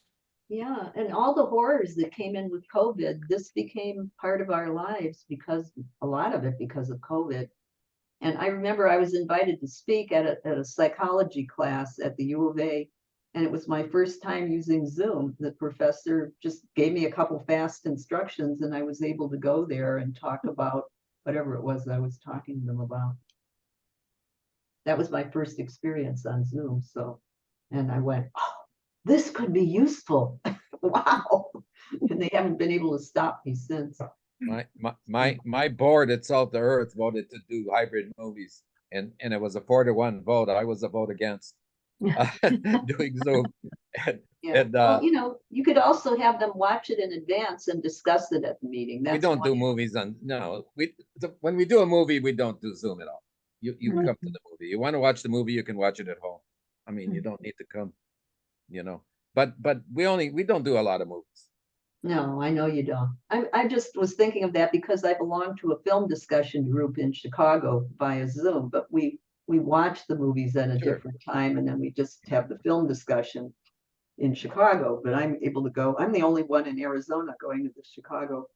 yeah, and all the horrors that came in with COVID, this became part of our lives because a lot of it because of COVID. And I remember I was invited to speak at a psychology class at the U of A, and it was my first time using Zoom. The professor just gave me a couple fast instructions, and I was able to go there and talk about whatever it was I was talking to them about. That was my first experience on Zoom. So, and I went, oh, this could be useful. Wow. And they haven't been able to stop me since. My board at Salt the Earth voted to do hybrid movies, and it was a 4-1 vote. I was a vote against doing Zoom. Yeah. And Well, you could also have them watch it in advance and discuss it at the meeting. we That's don't do one- movies when we do a movie, we don't do Zoom at all. You Mhm. come to the movie. You want to watch the movie, you can watch it at home. I mean, you don't need to come, But we don't do a lot of movies. No, I know you don't. I just was thinking of that because I belong to a film discussion group in Chicago via Zoom, but we watch the movies at a Sure. different time and then we just have the film discussion in Chicago, but I'm able to go. I'm the only one in Arizona going to the Chicago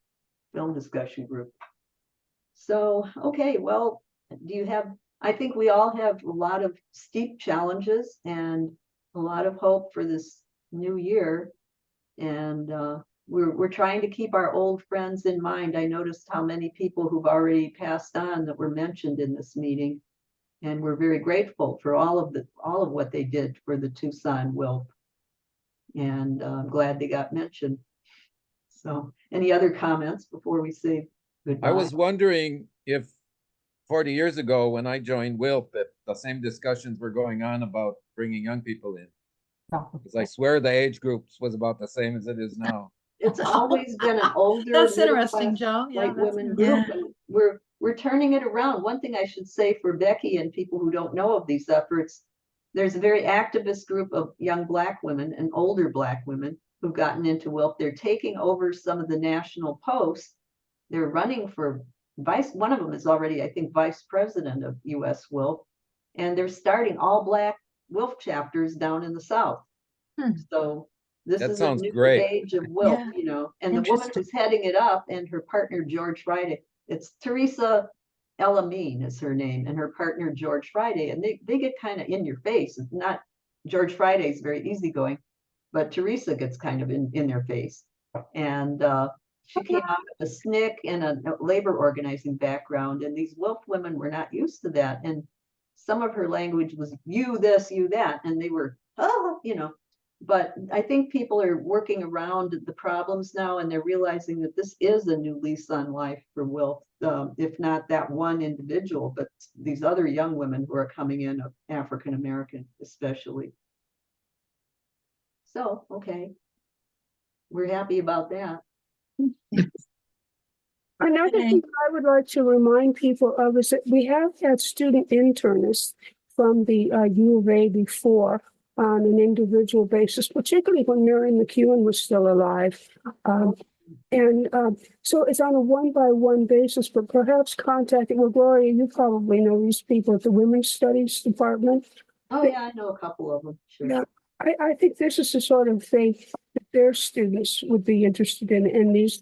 film discussion group. So, okay, well, I think we all have a lot of steep challenges and a lot of hope for this new year. And we're trying to keep our old friends in mind. I noticed how many people who've already passed on that were mentioned in this meeting. And we're very grateful for all of what they did for the Tucson WILP. And I'm glad they got mentioned. So, any other comments before we say goodbye? I was wondering if 40 years ago when I joined WILP, that the same discussions were going on about bringing young people in. Because I swear the age groups was about the same as it is now. It's always been an older, That's middle interesting, class Joe. Yeah, white that's women interesting. group, and we're turning it around. One thing I should say for Becky and people who don't know of these efforts, there's a very activist group of young Black women and older Black women who've gotten into WILP. They're taking over some of the national posts. They're running for one of them is already, I think, vice president of US WILP, and they're starting all Black WILP chapters down in the South. So this That is a sounds new great. age of WILP, Yeah. and the woman who's heading it up and her partner, George Friday, it's Teresa Elamine is her name, and her partner, George Friday, and they get kind of in your face. It's not, George Friday is very easygoing, but Teresa gets kind of in their face. And she came out of a SNCC and a labor organizing background, and these Wilf women were not used to that. And some of her language was you this, you that, and they were, you know. But I think people are working around the problems now, and they're realizing that this is a new lease on life for Wilf, if not that one individual, but these other young women who are coming in, African American especially. So, okay, we're happy about that. Another Okay. thing I would like to remind people of is that we have had student internists from the U of A before on an individual basis, particularly when Mary McEwen was still alive. So it's on a one-by-one basis, but perhaps contacting, well, Gloria, you probably know these people at the Women's Studies Department. Oh, yeah, I know a couple of them, sure. Yeah, I think this is the sort of thing that their students would be interested in, and this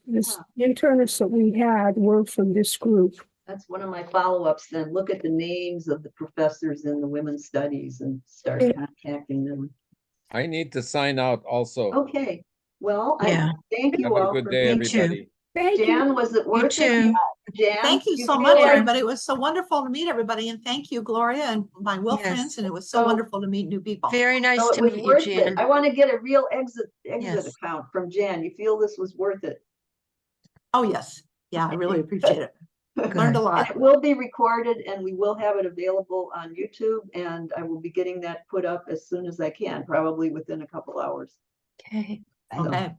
internists that we had were from this group. That's one of my follow-ups then. Look at the names of the professors in the women's studies and start contacting them. I need to sign out also. Okay, well, Yeah. I thank you Have a all good for day, being Me too. everybody. Thank you. Jan, was it You worth it? too. Jan? Thank you so feel much, like- everybody. It was so wonderful to meet everybody, and thank you, Gloria, and my Wilf Yes. friends, and it was so So- wonderful to meet new people. Very nice So it to was meet you, worth it. Jan. I want to get a real exit Yes. account from Jan. You feel this was worth it? Oh, yes. Yeah, I really appreciate it. Learned a Good. And lot. it will be recorded and we will have it available on YouTube, and I will be getting that put up as soon as I can, probably within a couple hours. Okay. So- Okay.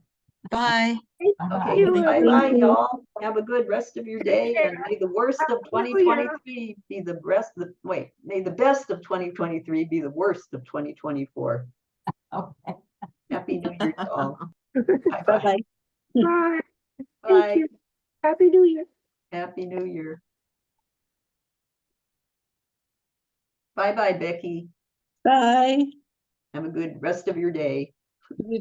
Bye. Bye-bye. Okay, you, bye-bye, everyone. y'all. Have a good rest of your day, and may the worst of Happy New Year. 2023 be the best, may the best of 2023 be the worst of 2024. Okay. Happy New Year to all. Bye-bye. Bye. Bye. Thank you. Happy New Year. Happy New Year. Bye-bye, Becky. Bye. Have a good rest of your day. You